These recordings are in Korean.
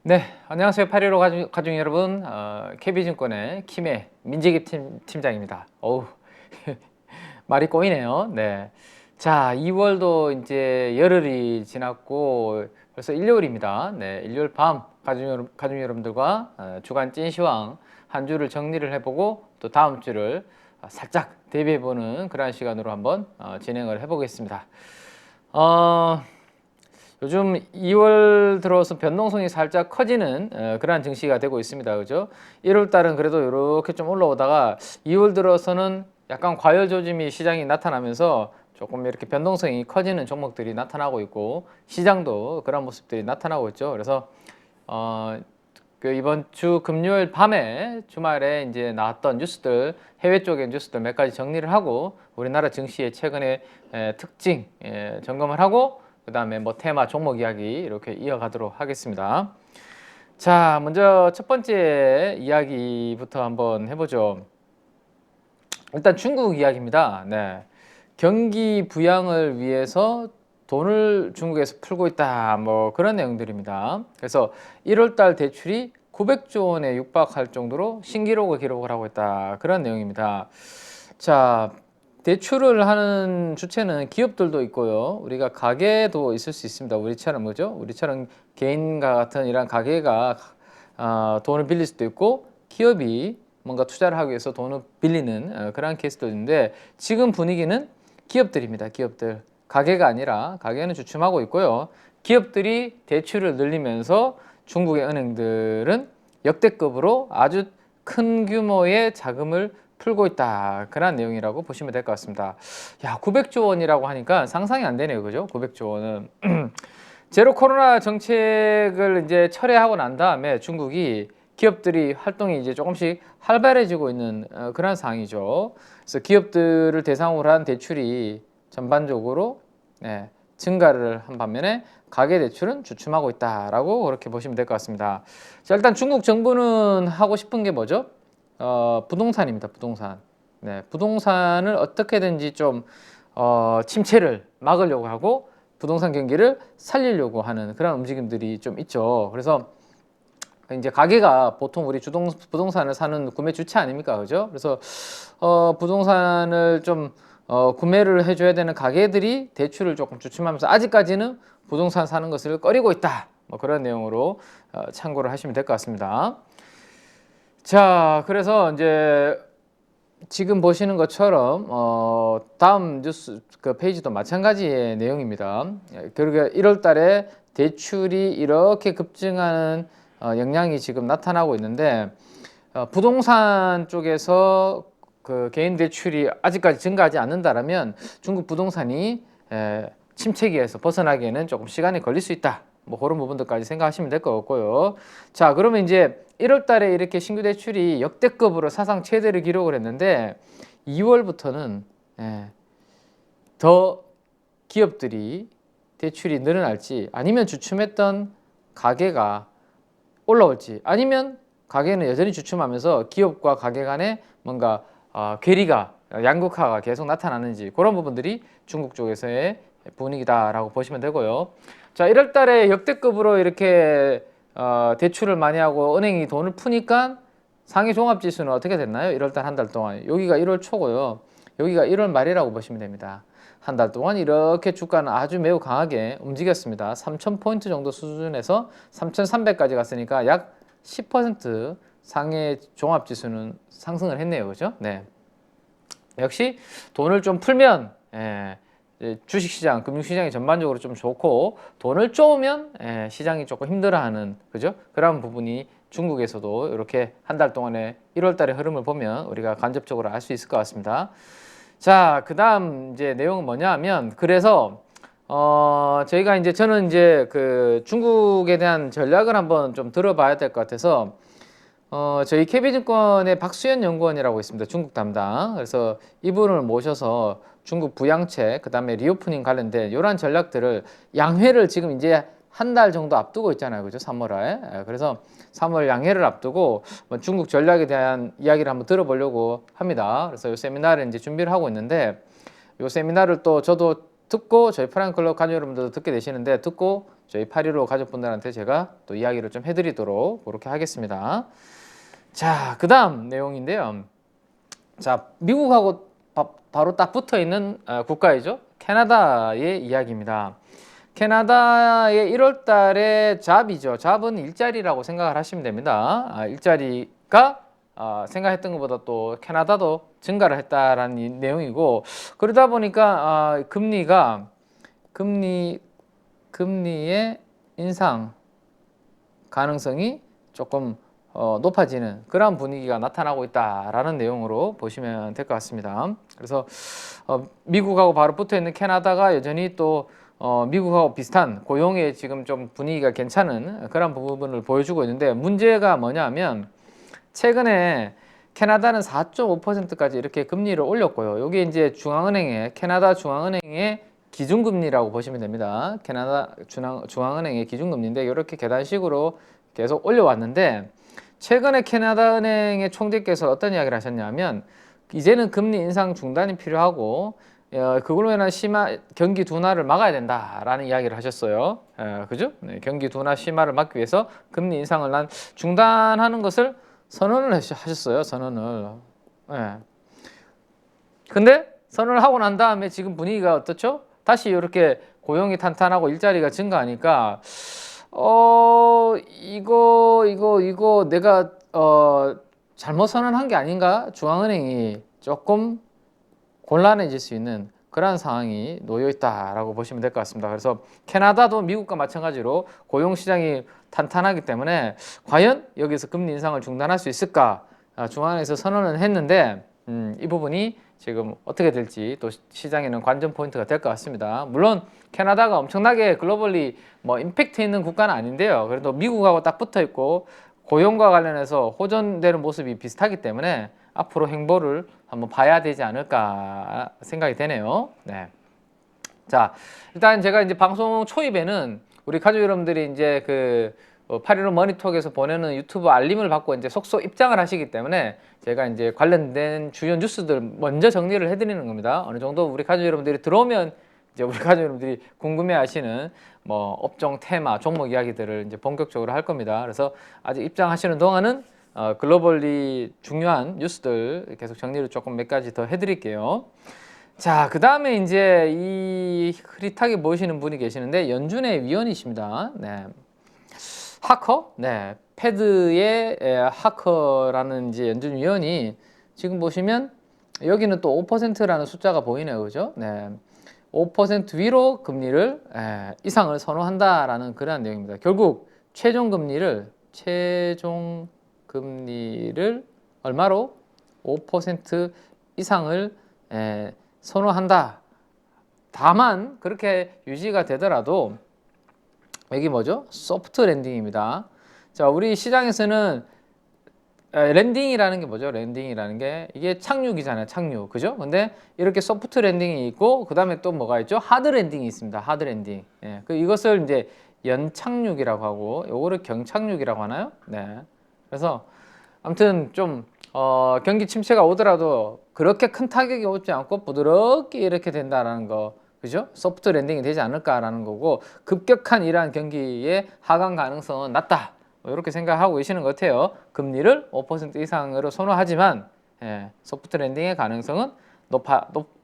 네, 안녕하세요. 815 가족 여러분. KB증권의 김해 민재기 팀장입니다. 어우, 말이 꼬이네요. 네. 자, 2월도 이제 열흘이 지났고 벌써 일요일입니다. 네, 일요일 밤 가족 여러분들과 주간 찐시황 한 주를 정리를 해보고 또 다음 주를 살짝 대비해보는 그런 시간으로 한번 진행을 해보겠습니다. 요즘 2월 들어서 변동성이 살짝 커지는 그러한 증시가 되고 있습니다. 그죠? 1월 달은 그래도 이렇게 좀 올라오다가 2월 들어서는 약간 과열 조짐이 시장이 나타나면서 조금 이렇게 변동성이 커지는 종목들이 나타나고 있고 시장도 그런 모습들이 나타나고 있죠. 그래서 그 이번 주 금요일 밤에 주말에 이제 나왔던 뉴스들, 해외 쪽의 뉴스들 몇 가지 정리를 하고 우리나라 증시의 최근의 특징 점검을 하고 그 다음에 뭐 테마 종목 이야기 이렇게 이어가도록 하겠습니다. 자, 먼저 첫 번째 이야기부터 한번 해보죠. 일단 중국 이야기입니다. 네. 경기 부양을 위해서 돈을 중국에서 풀고 있다. 뭐 그런 내용들입니다. 그래서 1월달 대출이 900조 원에 육박할 정도로 신기록을 기록을 하고 있다. 그런 내용입니다. 자, 대출을 하는 주체는 기업들도 있고요. 우리가 가게도 있을 수 있습니다. 우리처럼 그죠? 우리처럼 개인과 같은 이런 가게가 돈을 빌릴 수도 있고 기업이 뭔가 투자를 하기 위해서 돈을 빌리는 그런 케이스도 있는데 지금 분위기는 기업들입니다. 기업들. 가게가 아니라 가게는 주춤하고 있고요. 기업들이 대출을 늘리면서 중국의 은행들은 역대급으로 아주 큰 규모의 자금을 풀고 있다. 그런 내용이라고 보시면 될 것 같습니다. 야, 900조 원이라고 하니까 상상이 안 되네요. 그죠? 900조 원은. 제로 코로나 정책을 이제 철회하고 난 다음에 중국이 기업들이 활동이 이제 조금씩 활발해지고 있는 그런 상황이죠. 그래서 기업들을 대상으로 한 대출이 전반적으로 증가를 한 반면에 가계 대출은 주춤하고 있다라고 그렇게 보시면 될 것 같습니다. 자, 일단 중국 정부는 하고 싶은 게 뭐죠? 부동산입니다. 부동산. 네, 부동산을 어떻게든지 좀 침체를 막으려고 하고 부동산 경기를 살리려고 하는 그런 움직임들이 좀 있죠. 그래서 이제 가게가 보통 우리 부동산을 사는 구매 주체 아닙니까? 그죠? 그래서 부동산을 좀 구매를 해줘야 되는 가게들이 대출을 조금 주춤하면서 아직까지는 부동산 사는 것을 꺼리고 있다. 뭐 그런 내용으로 참고를 하시면 될 것 같습니다. 자, 그래서 이제 지금 보시는 것처럼 다음 뉴스 그 페이지도 마찬가지의 내용입니다. 그러니까 1월 달에 대출이 이렇게 급증하는 영향이 지금 나타나고 있는데 부동산 쪽에서 그 개인 대출이 아직까지 증가하지 않는다라면 중국 부동산이 침체기에서 벗어나기에는 조금 시간이 걸릴 수 있다. 뭐 그런 부분들까지 생각하시면 될 것 같고요. 자, 그러면 이제 1월 달에 이렇게 신규 대출이 역대급으로 사상 최대를 기록을 했는데 2월부터는 더 기업들이 대출이 늘어날지 아니면 주춤했던 가계가 올라올지 아니면 가계는 여전히 주춤하면서 기업과 가계 간에 뭔가 괴리가 양극화가 계속 나타나는지 그런 부분들이 중국 쪽에서의 분위기다라고 보시면 되고요. 자, 1월 달에 역대급으로 이렇게 대출을 많이 하고 은행이 돈을 푸니까 상해 종합지수는 어떻게 됐나요? 1월 달 한 달 동안. 여기가 1월 초고요. 여기가 1월 말이라고 보시면 됩니다. 한 달 동안 이렇게 주가는 아주 매우 강하게 움직였습니다. 3,000포인트 정도 수준에서 3,300까지 갔으니까 약 10% 상해 종합지수는 상승을 했네요. 그죠? 네. 역시 돈을 좀 풀면 주식시장, 금융시장이 전반적으로 좀 좋고 돈을 쪼으면 시장이 조금 힘들어하는 그죠? 그런 부분이 중국에서도 이렇게 한 달 동안에 1월 달의 흐름을 보면 우리가 간접적으로 알 수 있을 것 같습니다. 자, 그 다음 이제 내용은 뭐냐 하면 그래서 저희가 이제 저는 이제 그 중국에 대한 전략을 한번 좀 들어봐야 될 것 같아서 저희 KB증권의 박수현 연구원이라고 있습니다. 중국 담당. 그래서 이분을 모셔서 중국 부양책, 그 다음에 리오프닝 관련된 이러한 전략들을 양회를 지금 이제 한 달 정도 앞두고 있잖아요. 그죠? 3월에. 그래서 3월 양회를 앞두고 중국 전략에 대한 이야기를 한번 들어보려고 합니다. 그래서 이 세미나를 이제 준비를 하고 있는데 이 세미나를 또 저도 듣고 저희 프라임클럽 가족 여러분들도 듣게 되시는데 듣고 저희 8.15 가족분들한테 제가 또 이야기를 좀 해드리도록 그렇게 하겠습니다. 자, 그 다음 내용인데요. 자, 미국하고 바로 딱 붙어 있는 국가이죠. 캐나다의 이야기입니다. 캐나다의 1월 달에 잡이죠. 잡은 일자리라고 생각을 하시면 됩니다. 일자리가 생각했던 것보다 또 캐나다도 증가를 했다라는 내용이고, 그러다 보니까 금리의 인상 가능성이 조금 높아지는 그런 분위기가 나타나고 있다라는 내용으로 보시면 될 것 같습니다. 그래서 미국하고 바로 붙어 있는 캐나다가 여전히 또 미국하고 비슷한 고용에 지금 좀 분위기가 괜찮은 그런 부분을 보여주고 있는데, 문제가 뭐냐면 최근에 캐나다는 4.5%까지 이렇게 금리를 올렸고요. 이게 이제 캐나다 중앙은행의 기준금리라고 보시면 됩니다. 캐나다 중앙은행의 기준금리인데 이렇게 계단식으로 계속 올려왔는데, 최근에 캐나다 은행의 총재께서 어떤 이야기를 하셨냐면 이제는 금리 인상 중단이 필요하고 그걸로 인한 경기 둔화를 막아야 된다라는 이야기를 하셨어요. 그죠? 네, 경기 둔화 심화를 막기 위해서 금리 인상을 중단하는 것을 선언을 하셨어요. 선언을. 근데 선언을 하고 난 다음에 지금 분위기가 어떻죠? 다시 이렇게 고용이 탄탄하고 일자리가 증가하니까 이거 내가 잘못 선언한 게 아닌가? 중앙은행이 조금 곤란해질 수 있는 그러한 상황이 놓여 있다라고 보시면 될 것 같습니다. 그래서 캐나다도 미국과 마찬가지로 고용 시장이 탄탄하기 때문에 과연 여기서 금리 인상을 중단할 수 있을까? 중앙은행에서 선언을 했는데 이 부분이 지금 어떻게 될지 또 시장에는 관전 포인트가 될 것 같습니다. 물론 캐나다가 엄청나게 글로벌리 임팩트 있는 국가는 아닌데요. 그래도 미국하고 딱 붙어 있고 고용과 관련해서 호전되는 모습이 비슷하기 때문에 앞으로 행보를 한번 봐야 되지 않을까 생각이 되네요. 네. 자, 일단 제가 이제 방송 초입에는 우리 가족 여러분들이 이제 8.15 머니톡에서 보내는 유튜브 알림을 받고 이제 속속 입장을 하시기 때문에 제가 이제 관련된 주요 뉴스들 먼저 정리를 해드리는 겁니다. 어느 정도 우리 가족 여러분들이 들어오면 이제 우리 가족 여러분들이 궁금해하시는 업종 테마, 종목 이야기들을 이제 본격적으로 할 겁니다. 그래서 아직 입장하시는 동안은 글로벌리 중요한 뉴스들 계속 정리를 조금 몇 가지 더 해드릴게요. 자, 그 다음에 이제 이 흐릿하게 보이시는 분이 계시는데 연준의 위원이십니다. 네. 하커, 네, 패드의 하커라는 이제 연준 위원이 지금 보시면 여기는 또 5%라는 숫자가 보이네요, 그죠? 네, 5% 위로 금리를 이상을 선호한다라는 그러한 내용입니다. 결국 최종 금리를 얼마로 5% 이상을 선호한다. 다만 그렇게 유지가 되더라도 여기 뭐죠? 소프트 랜딩입니다. 자, 우리 시장에서는 랜딩이라는 게 뭐죠? 랜딩이라는 게 이게 착륙이잖아요. 착륙. 그죠? 근데 이렇게 소프트 랜딩이 있고 그다음에 또 뭐가 있죠? 하드 랜딩이 있습니다. 하드 랜딩. 예. 이것을 이제 연착륙이라고 하고 요거를 경착륙이라고 하나요? 네. 그래서 아무튼 좀 경기 침체가 오더라도 그렇게 큰 타격이 오지 않고 부드럽게 이렇게 된다라는 거. 그죠? 소프트 랜딩이 되지 않을까라는 거고, 급격한 이러한 경기의 하강 가능성은 낮다. 이렇게 생각하고 계시는 것 같아요. 금리를 5% 이상으로 선호하지만 소프트 랜딩의 가능성은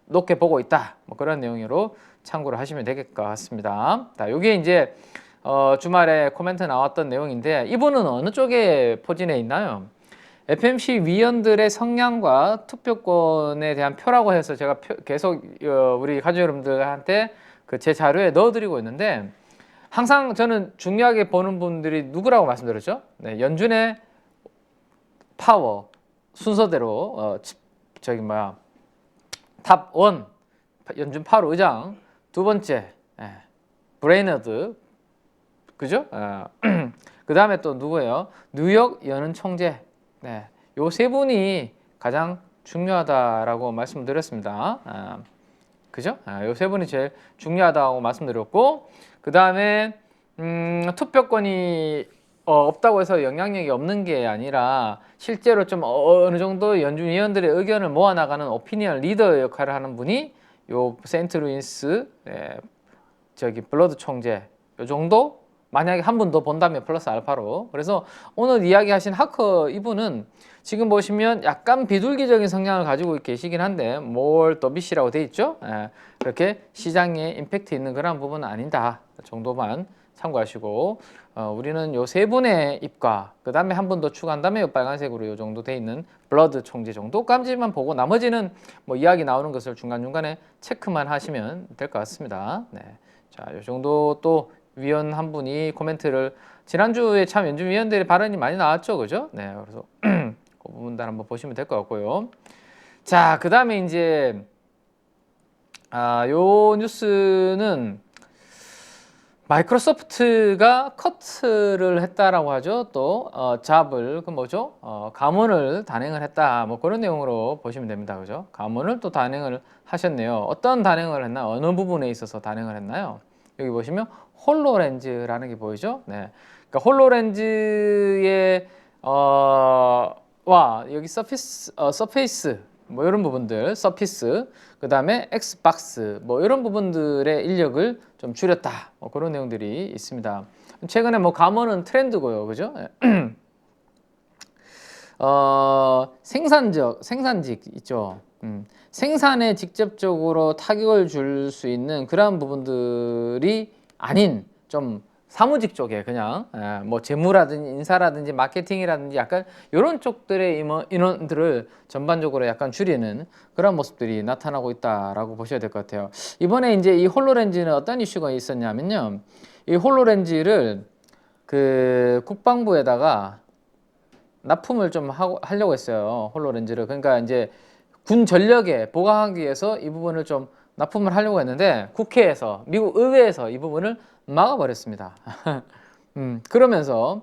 높게 보고 있다. 그런 내용으로 참고를 하시면 될 것 같습니다. 자, 이게 이제 주말에 코멘트 나왔던 내용인데 이분은 어느 쪽에 포진해 있나요? FMC 위원들의 성향과 투표권에 대한 표라고 해서 제가 계속 우리 가족 여러분들한테 제 자료에 넣어드리고 있는데, 항상 저는 중요하게 보는 분들이 누구라고 말씀드렸죠? 네, 연준의 파워 순서대로 탑 1 연준 파월 의장, 두 번째 브레이너드, 그죠? 그 다음에 또 누구예요? 뉴욕 연은 총재. 네, 요 세 분이 가장 중요하다라고 말씀드렸습니다. 그죠? 요 세 분이 제일 중요하다고 말씀드렸고, 그 다음에 투표권이 없다고 해서 영향력이 없는 게 아니라 실제로 좀 어느 정도 연준 위원들의 의견을 모아나가는 오피니언 리더 역할을 하는 분이 요 세인트 루이스 블러드 총재, 요 정도 만약에 한 분 더 본다면 플러스 알파로. 그래서 오늘 이야기하신 하커 이분은 지금 보시면 약간 비둘기적인 성향을 가지고 계시긴 한데 뭘 더비시라고 돼 있죠. 예, 그렇게 시장에 임팩트 있는 그런 부분은 아니다 정도만 참고하시고, 우리는 요 세 분의 입과 그 다음에 한 분 더 추가한 다음에 요 빨간색으로 요 정도 돼 있는 블러드 총재 정도까지만 보고 나머지는 뭐 이야기 나오는 것을 중간중간에 체크만 하시면 될 것 같습니다. 네. 자, 요 정도. 또 위원 한 분이 코멘트를, 지난주에 참 연준 위원들의 발언이 많이 나왔죠, 그죠? 네, 그래서 그 부분들 한번 보시면 될 것 같고요. 자, 그 다음에 이제 요 뉴스는 마이크로소프트가 커트를 했다라고 하죠. 또 잡을 그 뭐죠? 감원을 단행을 했다. 뭐 그런 내용으로 보시면 됩니다, 그죠? 감원을 또 단행을 하셨네요. 어떤 단행을 했나? 어느 부분에 있어서 단행을 했나요? 여기 보시면 홀로렌즈라는 게 보이죠? 네. 그러니까 홀로렌즈의 와 여기 서페이스 뭐 이런 부분들, 서피스, 그 다음에 엑스박스 뭐 이런 부분들의 인력을 좀 줄였다. 뭐 그런 내용들이 있습니다. 최근에 뭐 감원은 트렌드고요, 그죠? 생산직 있죠. 생산에 직접적으로 타격을 줄 수 있는 그러한 부분들이 아닌 좀 사무직 쪽에 그냥 뭐 재무라든지 인사라든지 마케팅이라든지 약간 이런 쪽들의 인원들을 전반적으로 약간 줄이는 그런 모습들이 나타나고 있다라고 보셔야 될 것 같아요. 이번에 이제 이 홀로렌즈는 어떤 이슈가 있었냐면요. 이 홀로렌즈를 그 국방부에다가 납품을 좀 하려고 했어요. 홀로렌즈를. 그러니까 이제 군 전력에 보강하기 위해서 이 부분을 좀 납품을 하려고 했는데 국회에서, 미국 의회에서 이 부분을 막아버렸습니다. 그러면서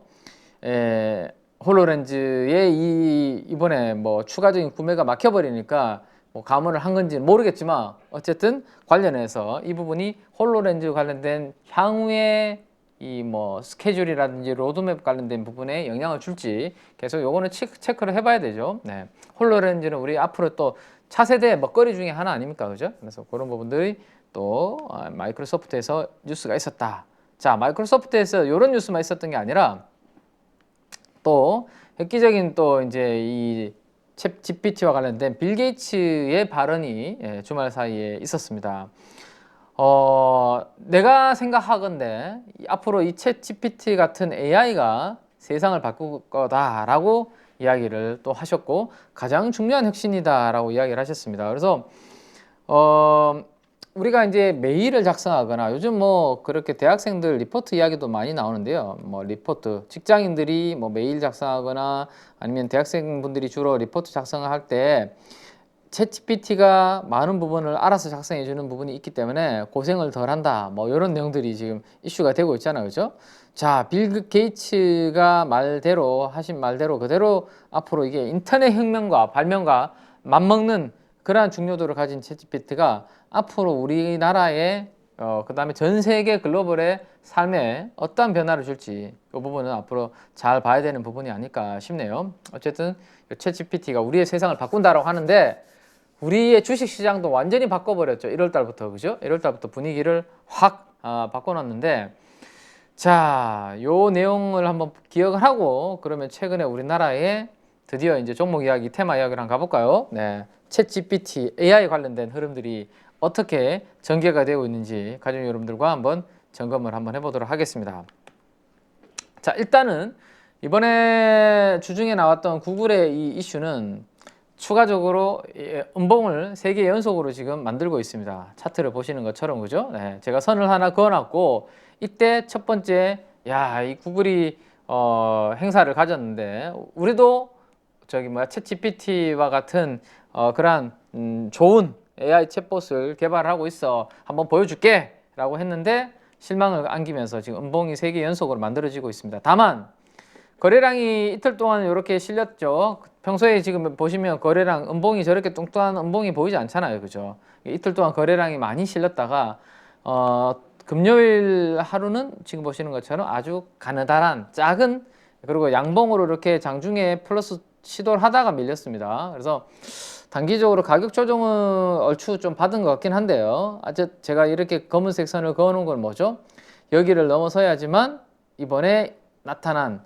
홀로렌즈의 이번에 뭐 추가적인 구매가 막혀버리니까 뭐 감원을 한 건지는 모르겠지만 어쨌든 관련해서 이 부분이 홀로렌즈 관련된 향후에 이 뭐 스케줄이라든지 로드맵 관련된 부분에 영향을 줄지 계속 요거는 체크를 해봐야 되죠. 네. 홀로렌즈는 우리 앞으로 또 차세대 먹거리 중에 하나 아닙니까, 그죠? 그래서 그런 부분들이 또 마이크로소프트에서 뉴스가 있었다. 자, 마이크로소프트에서 이런 뉴스만 있었던 게 아니라 또 획기적인 또 이제 이 챗 GPT와 관련된 빌 게이츠의 발언이 주말 사이에 있었습니다. 내가 생각하건대 앞으로 이 챗 GPT 같은 AI가 세상을 바꿀 거다라고 이야기를 또 하셨고 가장 중요한 혁신이다라고 이야기를 하셨습니다. 그래서 우리가 이제 메일을 작성하거나 요즘 뭐 그렇게 대학생들 리포트 이야기도 많이 나오는데요. 뭐 리포트, 직장인들이 뭐 메일 작성하거나 아니면 대학생분들이 주로 리포트 작성을 할 때 챗GPT가 많은 부분을 알아서 작성해 주는 부분이 있기 때문에 고생을 덜 한다. 뭐 이런 내용들이 지금 이슈가 되고 있잖아요. 그죠? 자, 빌 게이츠가 하신 말대로 그대로 앞으로 이게 인터넷 혁명과 발명과 맞먹는 그러한 중요도를 가진 챗GPT가 앞으로 우리나라의 그 다음에 전 세계 글로벌의 삶에 어떠한 변화를 줄지 이 부분은 앞으로 잘 봐야 되는 부분이 아닐까 싶네요. 어쨌든 챗GPT가 우리의 세상을 바꾼다라고 하는데 우리의 주식시장도 완전히 바꿔버렸죠. 1월 달부터, 그죠? 1월 달부터 분위기를 확 바꿔놨는데, 자, 요 내용을 한번 기억을 하고 그러면 최근에 우리나라에 드디어 이제 종목 이야기, 테마 이야기를 한번 가볼까요? 네, 챗GPT, AI 관련된 흐름들이 어떻게 전개가 되고 있는지 가족 여러분들과 한번 점검을 한번 해보도록 하겠습니다. 자, 일단은 이번에 주중에 나왔던 구글의 이 이슈는 추가적으로 음봉을 3개 연속으로 지금 만들고 있습니다. 차트를 보시는 것처럼, 그죠? 네, 제가 선을 하나 그어놨고 이때 첫 번째, 이 구글이 행사를 가졌는데 우리도 저기 챗 GPT와 같은 그러한 좋은 AI 챗봇을 개발하고 있어, 한번 보여줄게 라고 했는데 실망을 안기면서 지금 음봉이 3개 연속으로 만들어지고 있습니다. 다만 거래량이 이틀 동안 이렇게 실렸죠. 평소에 지금 보시면 거래량, 음봉이 저렇게 뚱뚱한 음봉이 보이지 않잖아요, 그죠? 이틀 동안 거래량이 많이 실렸다가 금요일 하루는 지금 보시는 것처럼 아주 가느다란 작은, 그리고 양봉으로 이렇게 장중에 플러스 시도를 하다가 밀렸습니다. 그래서 단기적으로 가격 조정은 얼추 좀 받은 것 같긴 한데요. 제가 이렇게 검은색 선을 그어놓은 건 뭐죠? 여기를 넘어서야지만 이번에 나타난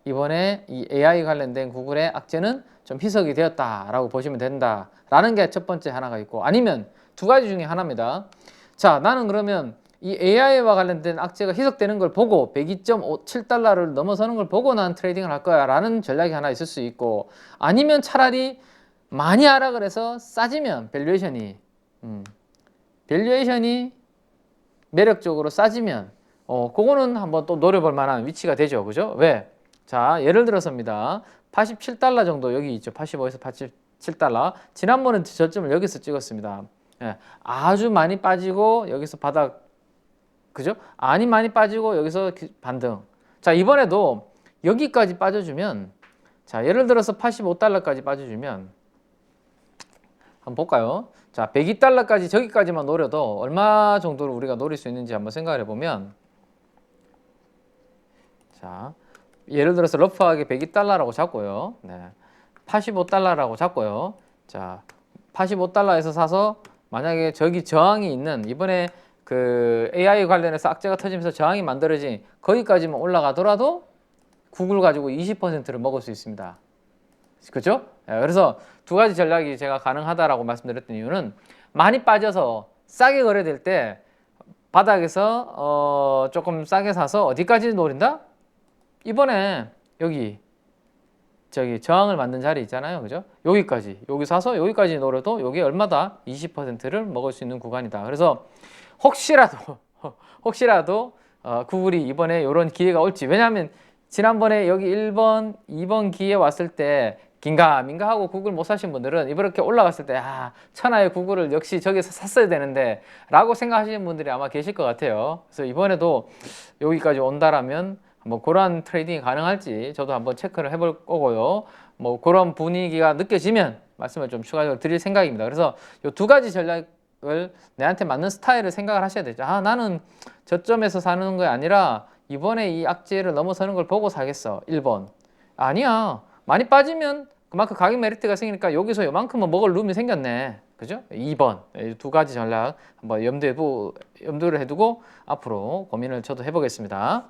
이번에 이 AI 관련된 구글의 악재는 좀 희석이 되었다라고 보시면 된다라는 게 첫 번째 하나가 있고, 아니면 두 가지 중에 하나입니다. 자, 나는 그러면 이 AI와 관련된 악재가 희석되는 걸 보고 102.57달러를 넘어서는 걸 보고 난 트레이딩을 할 거야 라는 전략이 하나 있을 수 있고, 아니면 차라리 많이 하락을 해서 싸지면 밸류에이션이 매력적으로 싸지면 그거는 한번 또 노려볼 만한 위치가 되죠. 그죠? 왜? 자, 예를 들어서입니다. 87달러 정도 여기 있죠. 85에서 87달러. 지난번에 저점을 여기서 찍었습니다. 예, 아주 많이 빠지고 여기서 바닥, 그죠? 아니 많이 빠지고 여기서 반등. 자, 이번에도 여기까지 빠져주면, 자, 예를 들어서 85달러까지 빠져주면 한번 볼까요? 자, 102달러까지 저기까지만 노려도 얼마 정도로 우리가 노릴 수 있는지 한번 생각을 해보면, 자, 예를 들어서 러프하게 102달러라고 잡고요. 네. 85달러라고 잡고요. 자, 85달러에서 사서 만약에 저기 저항이 있는, 이번에 그 AI 관련해서 악재가 터지면서 저항이 만들어진 거기까지만 올라가더라도 구글 가지고 20%를 먹을 수 있습니다. 그죠? 그래서 두 가지 전략이 제가 가능하다라고 말씀드렸던 이유는, 많이 빠져서 싸게 거래될 때 바닥에서 조금 싸게 사서 어디까지 노린다? 이번에 여기 저기 저항을 만든 자리 있잖아요. 그죠? 여기까지, 여기 사서 여기까지 노려도 여기 얼마다? 20%를 먹을 수 있는 구간이다. 그래서 혹시라도 구글이 이번에 이런 기회가 올지, 왜냐하면 지난번에 여기 1번, 2번 기회 왔을 때 긴가민가 하고 구글 못 사신 분들은 이렇게 올라갔을 때 천하의 구글을 역시 저기서 샀어야 되는데 라고 생각하시는 분들이 아마 계실 것 같아요. 그래서 이번에도 여기까지 온다라면 뭐 그런 트레이딩이 가능할지 저도 한번 체크를 해볼 거고요. 뭐 그런 분위기가 느껴지면 말씀을 좀 추가적으로 드릴 생각입니다. 그래서 이 두 가지 전략을 내한테 맞는 스타일을 생각을 하셔야 되죠. 나는 저점에서 사는 게 아니라 이번에 이 악재를 넘어서는 걸 보고 사겠어. 1번. 아니야. 많이 빠지면 그만큼 가격 메리트가 생기니까 여기서 요만큼은 먹을 룸이 생겼네. 그죠? 2번. 이 두 가지 전략 한번 염두를 해두고 앞으로 고민을 저도 해보겠습니다.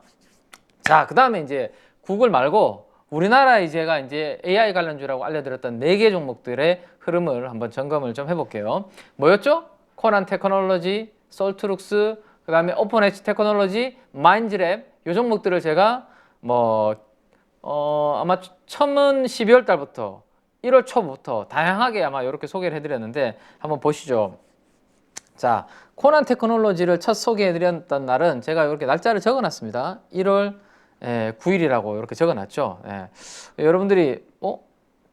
자, 그 다음에 이제 구글 말고 우리나라에 제가 이제 AI 관련주라고 알려드렸던 4개 종목들의 흐름을 한번 점검을 좀 해볼게요. 뭐였죠? 코난 테크놀로지, 솔트룩스, 그 다음에 오픈 엣지 테크놀로지, 마인즈랩, 이 종목들을 제가 아마 처음은 12월 달부터 1월 초부터 다양하게 아마 이렇게 소개를 해드렸는데 한번 보시죠. 자, 코난 테크놀로지를 첫 소개해드렸던 날은 제가 이렇게 날짜를 적어놨습니다. 1월 9일이라고 이렇게 적어놨죠. 여러분들이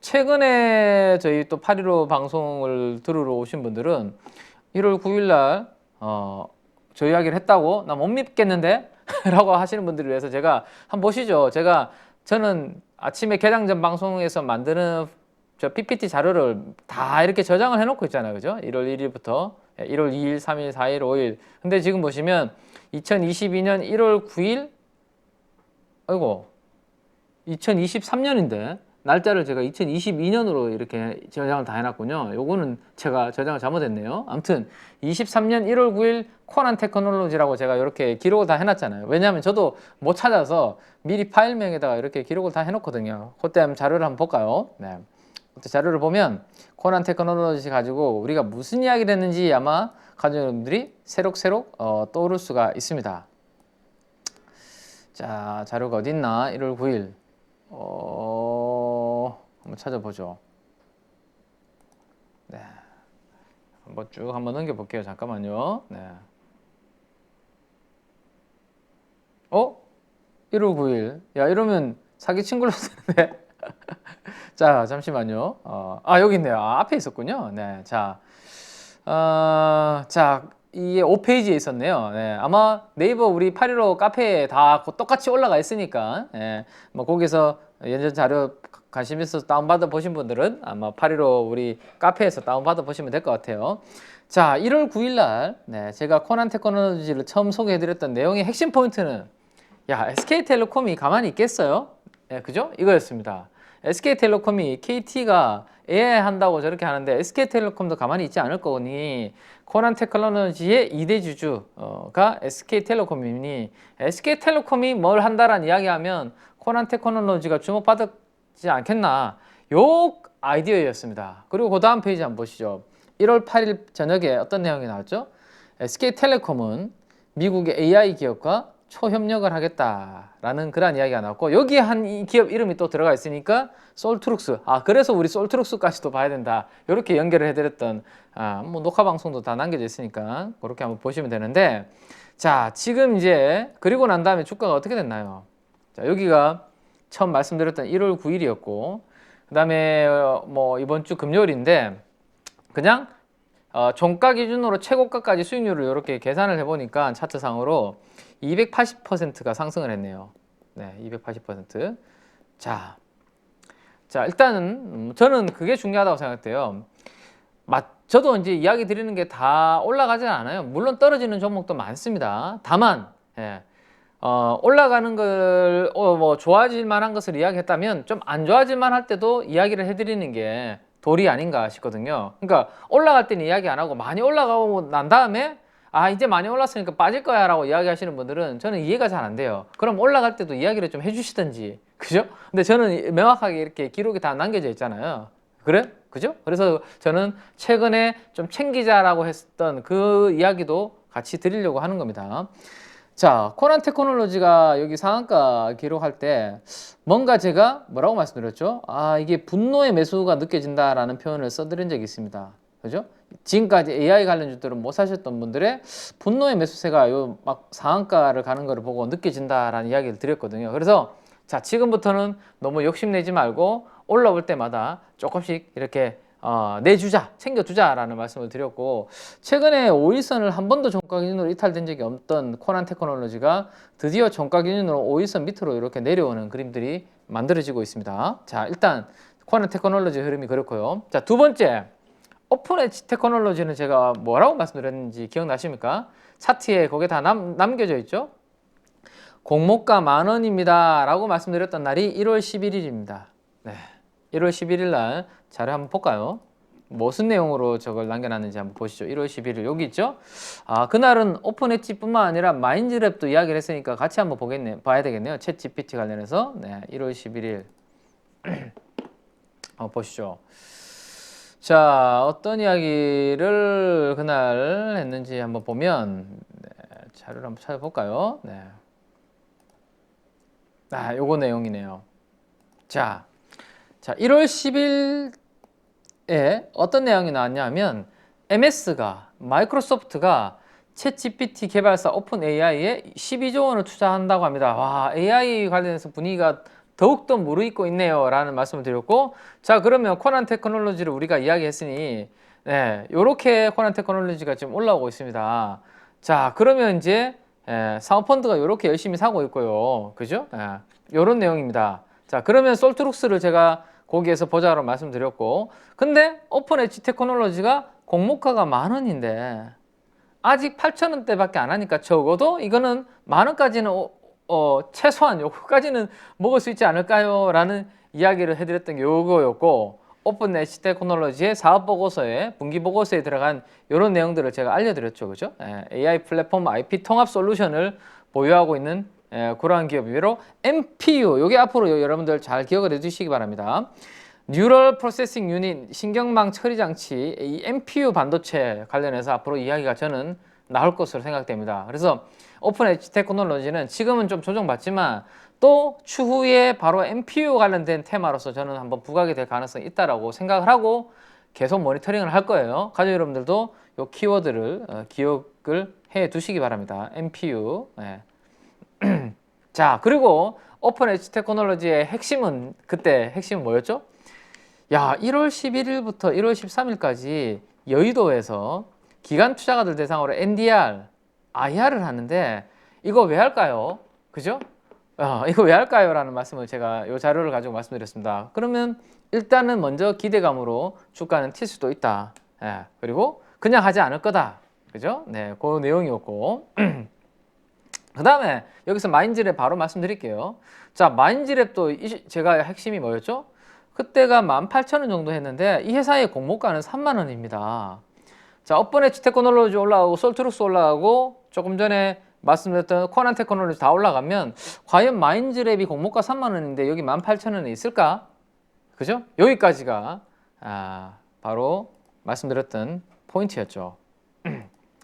최근에 저희 또 8.15 방송을 들으러 오신 분들은 1월 9일날 저 이야기를 했다고 나 못 믿겠는데? 라고 하시는 분들을 위해서 제가 한번 보시죠. 저는 아침에 개장 전 방송에서 만드는 저 PPT 자료를 다 이렇게 저장을 해놓고 있잖아요. 그죠? 1월 1일부터 1월 2일, 3일, 4일, 5일. 근데 지금 보시면 2022년 1월 9일, 아이고, 2023년인데 날짜를 제가 2022년으로 이렇게 저장을 다 해놨군요. 요거는 제가 저장을 잘못했네요. 아무튼 23년 1월 9일 코난 테크놀로지라고 제가 이렇게 기록을 다 해놨잖아요. 왜냐하면 저도 못 찾아서 미리 파일명에다가 이렇게 기록을 다 해놓거든요. 그때 한번 자료를 한번 볼까요? 네. 그때 자료를 보면 코난 테크놀로지 가지고 우리가 무슨 이야기를 했는지 아마 가족분들이 새록새록 떠오를 수가 있습니다. 자, 자료가 어디 있나? 1월 9일. 한번 찾아보죠. 네. 한번 쭉 한번 넘겨볼게요. 잠깐만요. 네. 1월 9일. 야, 이러면 사기 친구로 쓰는데. 자, 잠시만요. 여기 있네요. 앞에 있었군요. 네. 자, 이게 5페이지에 있었네요. 네, 아마 네이버 우리 8.15 카페에 다 똑같이 올라가 있으니까, 뭐 거기서 연전 자료 관심 있어서 다운받아 보신 분들은 아마 8.15 우리 카페에서 다운받아 보시면 될 것 같아요. 자, 1월 9일 날 제가 코난 테크놀로지를 처음 소개해드렸던 내용의 핵심 포인트는, 야, SK텔레콤이 가만히 있겠어요? 그죠? 이거였습니다. SK텔레콤이 KT가 AI 한다고 저렇게 하는데 SK텔레콤도 가만히 있지 않을 거니 코난 테크놀로지의 2대 주주가 SK텔레콤이니 SK텔레콤이 뭘 한다라는 이야기하면 코난 테크놀로지가 주목받지 않겠나 요 아이디어였습니다. 그리고 그 다음 페이지 한번 보시죠. 1월 8일 저녁에 어떤 내용이 나왔죠? SK텔레콤은 미국의 AI 기업과 초협력을 하겠다라는 그런 이야기가 나왔고 여기에 한 이 기업 이름이 또 들어가 있으니까 솔트룩스 그래서 우리 솔트룩스까지도 봐야 된다 이렇게 연결을 해드렸던 뭐 녹화 방송도 다 남겨져 있으니까 그렇게 한번 보시면 되는데 자 지금 이제 그리고 난 다음에 주가가 어떻게 됐나요? 자 여기가 처음 말씀드렸던 1월 9일이었고 그 다음에 뭐 이번 주 금요일인데 그냥 종가 기준으로 최고가까지 수익률을 이렇게 계산을 해보니까 차트상으로 280%가 상승을 했네요. 네, 280%. 자 일단은 저는 그게 중요하다고 생각돼요. 저도 이제 이야기 드리는 게 다 올라가진 않아요. 물론 떨어지는 종목도 많습니다. 다만 올라가는 걸 뭐 좋아질 만한 것을 이야기했다면 좀 안 좋아질 만할 때도 이야기를 해드리는 게 도리 아닌가 싶거든요. 그러니까 올라갈 때는 이야기 안 하고 많이 올라가고 난 다음에 이제 많이 올랐으니까 빠질 거야 라고 이야기하시는 분들은 저는 이해가 잘 안 돼요. 그럼 올라갈 때도 이야기를 좀 해주시든지 그죠? 근데 저는 명확하게 이렇게 기록이 다 남겨져 있잖아요. 그래? 그죠? 그래서 저는 최근에 좀 챙기자라고 했던 그 이야기도 같이 드리려고 하는 겁니다. 자, 코난 테크놀로지가 여기 상한가 기록할 때 뭔가 제가 뭐라고 말씀드렸죠? 이게 분노의 매수가 느껴진다라는 표현을 써드린 적이 있습니다. 그죠? 지금까지 AI 관련주들은 못 사셨던 분들의 분노의 매수세가 요 막 상한가를 가는 거를 보고 느껴진다라는 이야기를 드렸거든요. 그래서 자, 지금부터는 너무 욕심내지 말고 올라올 때마다 조금씩 이렇게 내주자, 챙겨주자라는 말씀을 드렸고 최근에 5일선을 한 번도 종가 기준으로 이탈된 적이 없던 코난 테크놀로지가 드디어 종가 기준으로 5일선 밑으로 이렇게 내려오는 그림들이 만들어지고 있습니다. 자, 일단 코난 테크놀로지 흐름이 그렇고요. 자, 두 번째 오픈 엣지 테크놀로지는 제가 뭐라고 말씀드렸는지 기억나십니까? 차트에 거기에 다 남겨져 있죠? 공모가 10,000원입니다 라고 말씀드렸던 날이 1월 11일입니다. 네, 1월 11일 날 자료 한번 볼까요? 무슨 내용으로 저걸 남겨놨는지 한번 보시죠. 1월 11일 여기 있죠? 그날은 오픈 엣지뿐만 아니라 마인드랩도 이야기를 했으니까 같이 한번 봐야 되겠네요. 챗 GPT 관련해서. 네, 1월 11일 보시죠. 자, 어떤 이야기를 그날 했는지 한번 보면 자료를 한번 찾아볼까요? 네. 요거 내용이네요. 자, 1월 10일에 어떤 내용이 나왔냐면 MS가 마이크로소프트가 챗 GPT 개발사 오픈 AI에 12조 원을 투자한다고 합니다. 와, AI 관련해서 분위기가 더욱더 무르익고 있네요 라는 말씀을 드렸고 자 그러면 코난 테크놀로지를 우리가 이야기했으니 요렇게 코난 테크놀로지가 지금 올라오고 있습니다. 자 그러면 이제 사모펀드가 요렇게 열심히 사고 있고요. 그죠? 요런 내용입니다. 자 그러면 솔트룩스를 제가 거기에서 보자로 말씀드렸고 근데 오픈 엣지 테크놀로지가 공모가가 10,000원인데 아직 8,000원대밖에 안 하니까 적어도 이거는 10,000원까지는 최소한 요거까지는 먹을 수 있지 않을까요? 라는 이야기를 해드렸던 게 요거였고 오픈 엣지 테크놀로지의 사업보고서에 분기보고서에 들어간 이런 내용들을 제가 알려드렸죠. 그죠? AI 플랫폼 IP 통합 솔루션을 보유하고 있는 그러한 기업이로 MPU 요게 앞으로 여러분들 잘 기억을 해두시기 바랍니다. 뉴럴 프로세싱 유닛 신경망 처리 장치 이 MPU 반도체 관련해서 앞으로 이야기가 저는 나올 것으로 생각됩니다. 그래서 오픈 엣지 테크놀로지는 지금은 좀 조정받지만 또 추후에 바로 MPU 관련된 테마로서 저는 한번 부각이 될 가능성이 있다라고 생각을 하고 계속 모니터링을 할 거예요. 가족 여러분들도 이 키워드를 기억을 해 두시기 바랍니다. MPU. 자 그리고 오픈 엣지 테크놀로지의 핵심은 그때 핵심은 뭐였죠? 1월 11일부터 1월 13일까지 여의도에서 기관 투자가들 대상으로 NDR, IR을 하는데 이거 왜 할까요? 그죠? 이거 왜 할까요? 라는 말씀을 제가 이 자료를 가지고 말씀드렸습니다. 그러면 일단은 먼저 기대감으로 주가는 튈 수도 있다. 그리고 그냥 하지 않을 거다. 그죠? 네, 그 내용이었고 그 다음에 여기서 마인즈랩 바로 말씀드릴게요. 자, 마인즈랩도 제가 핵심이 뭐였죠? 그때가 18,000원 정도 했는데 이 회사의 공모가는 3만 원입니다. 자, 업번엣지 테크놀로지 올라가고 솔트룩스 올라가고 조금 전에 말씀드렸던 코난 테크놀로지 다 올라가면 과연 마인즈랩이 공모가 3만 원인데 여기 18,000원에 있을까? 그죠? 여기까지가 바로 말씀드렸던 포인트였죠.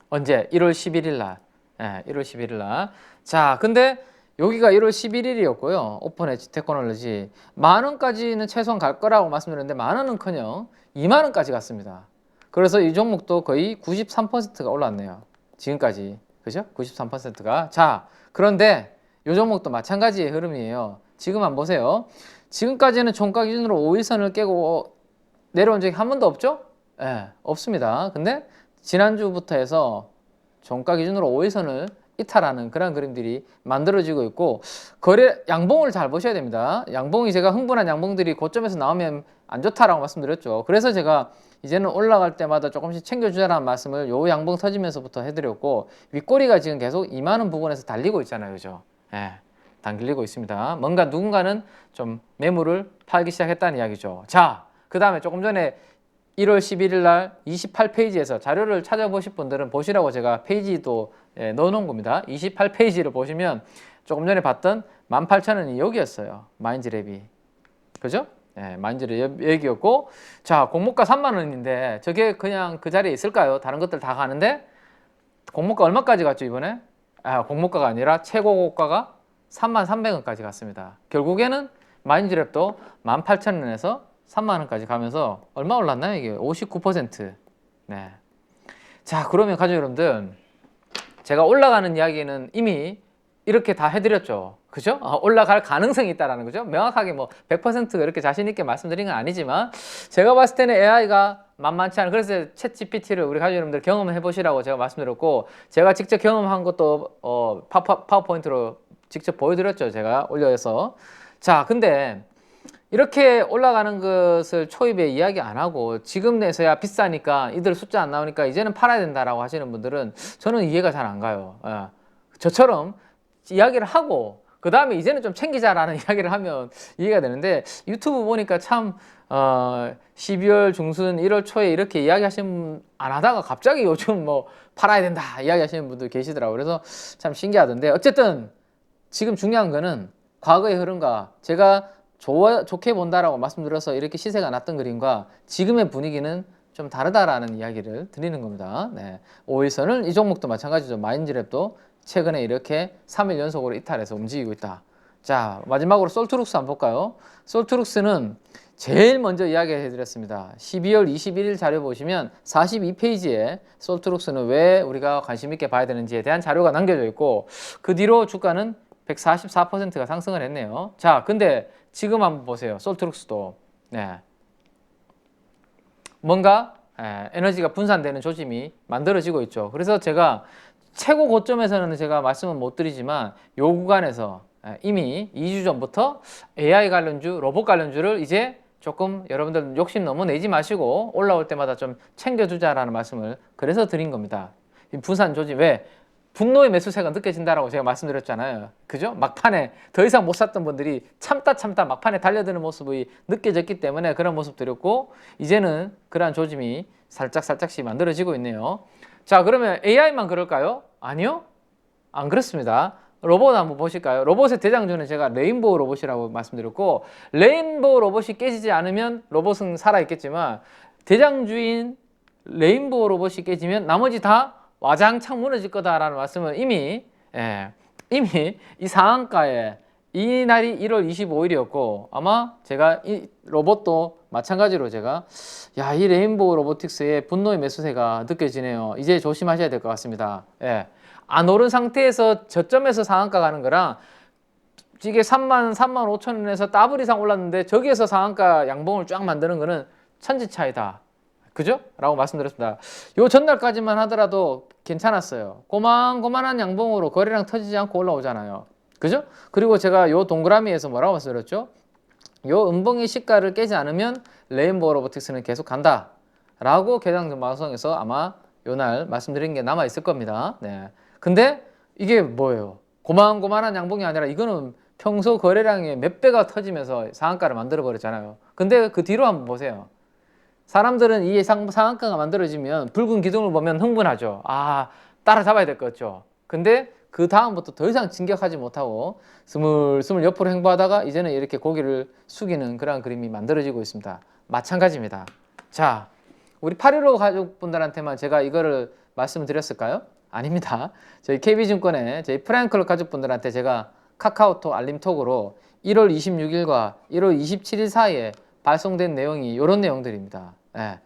언제? 1월 11일 날. 1월 11일 날. 자, 근데 여기가 1월 11일이었고요. 오픈엣지 테크놀로지. 만 원까지는 최소한 갈 거라고 말씀드렸는데 만 원은커녕 2만 원까지 갔습니다. 그래서 이 종목도 거의 93%가 올랐네요. 지금까지. 그죠? 93%가. 자, 그런데 이 종목도 마찬가지의 흐름이에요. 지금 한번 보세요. 지금까지는 종가 기준으로 5일선을 깨고 내려온 적이 한 번도 없죠? 없습니다. 근데 지난주부터 해서 종가 기준으로 5일선을 이탈하는 그런 그림들이 만들어지고 있고, 거래 양봉을 잘 보셔야 됩니다. 양봉이 제가 흥분한 양봉들이 고점에서 나오면 안 좋다라고 말씀드렸죠. 그래서 제가 이제는 올라갈 때마다 조금씩 챙겨주자라는 말씀을 요 양봉 터지면서부터 해드렸고, 윗꼬리가 지금 계속 2만 원 부분에서 달리고 있잖아요. 그죠? 달리고 있습니다. 뭔가 누군가는 좀 매물을 팔기 시작했다는 이야기죠. 자, 그 다음에 조금 전에 1월 11일 날 28페이지에서 자료를 찾아보실 분들은 보시라고 제가 페이지도 넣어놓은 겁니다. 28페이지를 보시면 조금 전에 봤던 18,000원이 여기였어요. 마인즈랩이. 그죠? 마인즈랩 여기였고, 자, 공모가 3만 원인데 저게 그냥 그 자리에 있을까요? 다른 것들 다 가는데 공모가 얼마까지 갔죠, 이번에? 공모가가 아니라 최고 고가가 33,300원까지 갔습니다. 결국에는 마인즈랩도 18,000원에서 3만 원까지 가면서 얼마 올랐나요? 이게 59%. 네. 자, 그러면 가족 여러분들, 제가 올라가는 이야기는 이미 이렇게 다 해드렸죠. 그죠? 올라갈 가능성이 있다라는 거죠. 명확하게 뭐 100% 이렇게 자신 있게 말씀드린 건 아니지만, 제가 봤을 때는 AI가 만만치 않은, 그래서 챗 GPT를 우리 가족 여러분들 경험해 보시라고 제가 말씀드렸고, 제가 직접 경험한 것도 파워포인트로 직접 보여드렸죠. 제가 올려서. 자, 근데 이렇게 올라가는 것을 초입에 이야기 안 하고 지금 내서야 비싸니까 이들 숫자 안 나오니까 이제는 팔아야 된다라고 하시는 분들은 저는 이해가 잘 안 가요. 저처럼 이야기를 하고 그 다음에 이제는 좀 챙기자라는 이야기를 하면 이해가 되는데, 유튜브 보니까 참 12월 중순 1월 초에 이렇게 이야기하시는 안 하다가 갑자기 요즘 뭐 팔아야 된다 이야기하시는 분들 계시더라고요. 그래서 참 신기하던데, 어쨌든 지금 중요한 거는 과거의 흐름과 제가 좋게 본다라고 말씀드려서 이렇게 시세가 났던 그림과 지금의 분위기는 좀 다르다라는 이야기를 드리는 겁니다. 5일선은 이 종목도 마찬가지죠. 마인즈랩도 최근에 이렇게 3일 연속으로 이탈해서 움직이고 있다. 자, 마지막으로 솔트룩스 한번 볼까요? 솔트룩스는 제일 먼저 이야기해 드렸습니다. 12월 21일 자료 보시면 42페이지에 솔트룩스는 왜 우리가 관심 있게 봐야 되는지에 대한 자료가 남겨져 있고, 그 뒤로 주가는 144%가 상승을 했네요. 자, 근데 지금 한번 보세요. 솔트룩스도 뭔가 에너지가 분산되는 조짐이 만들어지고 있죠. 그래서 제가 최고 고점에서는 제가 말씀은 못 드리지만 요 구간에서 이미 2주 전부터 AI 관련주, 로봇 관련주를 이제 조금 여러분들 욕심 너무 내지 마시고 올라올 때마다 좀 챙겨주자라는 말씀을 그래서 드린 겁니다. 이 분산 조짐, 왜? 분노의 매수세가 느껴진다라고 제가 말씀드렸잖아요. 그죠? 막판에 더 이상 못 샀던 분들이 참다 막판에 달려드는 모습이 느껴졌기 때문에 그런 모습 드렸고, 이제는 그러한 조짐이 살짝씩 만들어지고 있네요. 자, 그러면 AI만 그럴까요? 아니요, 안 그렇습니다. 로봇 한번 보실까요? 로봇의 대장주는 제가 레인보우 로봇이라고 말씀드렸고, 레인보우 로봇이 깨지지 않으면 로봇은 살아있겠지만 대장주인 레인보우 로봇이 깨지면 나머지 다 와장창 무너질 거다라는 말씀은 이미 이 상한가에 이 날이 1월 25일이었고, 아마 제가 이 로봇도 마찬가지로 제가 이 레인보우 로보틱스의 분노의 매수세가 느껴지네요. 이제 조심하셔야 될 것 같습니다. 안 오른 상태에서 저점에서 상한가 가는 거랑 이게 3만 5천 원에서 더블 이상 올랐는데 저기에서 상한가 양봉을 쫙 만드는 거는 천지 차이다. 그죠? 라고 말씀드렸습니다. 요 전날까지만 하더라도 괜찮았어요. 고만고만한 양봉으로 거래량 터지지 않고 올라오잖아요. 그죠? 그리고 제가 요 동그라미에서 뭐라고 말씀드렸죠? 요 음봉의 시가를 깨지 않으면 레인보우 로보틱스는 계속 간다 라고 개장 방송에서 아마 요 날 말씀드린 게 남아 있을 겁니다. 근데 이게 뭐예요? 고만고만한 양봉이 아니라 이거는 평소 거래량의 몇 배가 터지면서 상한가를 만들어 버렸잖아요. 근데 그 뒤로 한번 보세요. 사람들은 이 상한가가 만들어지면 붉은 기둥을 보면 흥분하죠. 아, 따라잡아야 될 것 같죠. 근데 그 다음부터 더 이상 진격하지 못하고 스물스물 옆으로 행보하다가 이제는 이렇게 고개를 숙이는 그런 그림이 만들어지고 있습니다. 마찬가지입니다. 자, 우리 815 가족분들한테만 제가 이거를 말씀드렸을까요? 아닙니다. 저희 KB증권의 저희 프라임클럽 가족분들한테 제가 카카오톡 알림톡으로 1월 26일과 1월 27일 사이에 발송된 내용이 이런 내용들입니다. 예.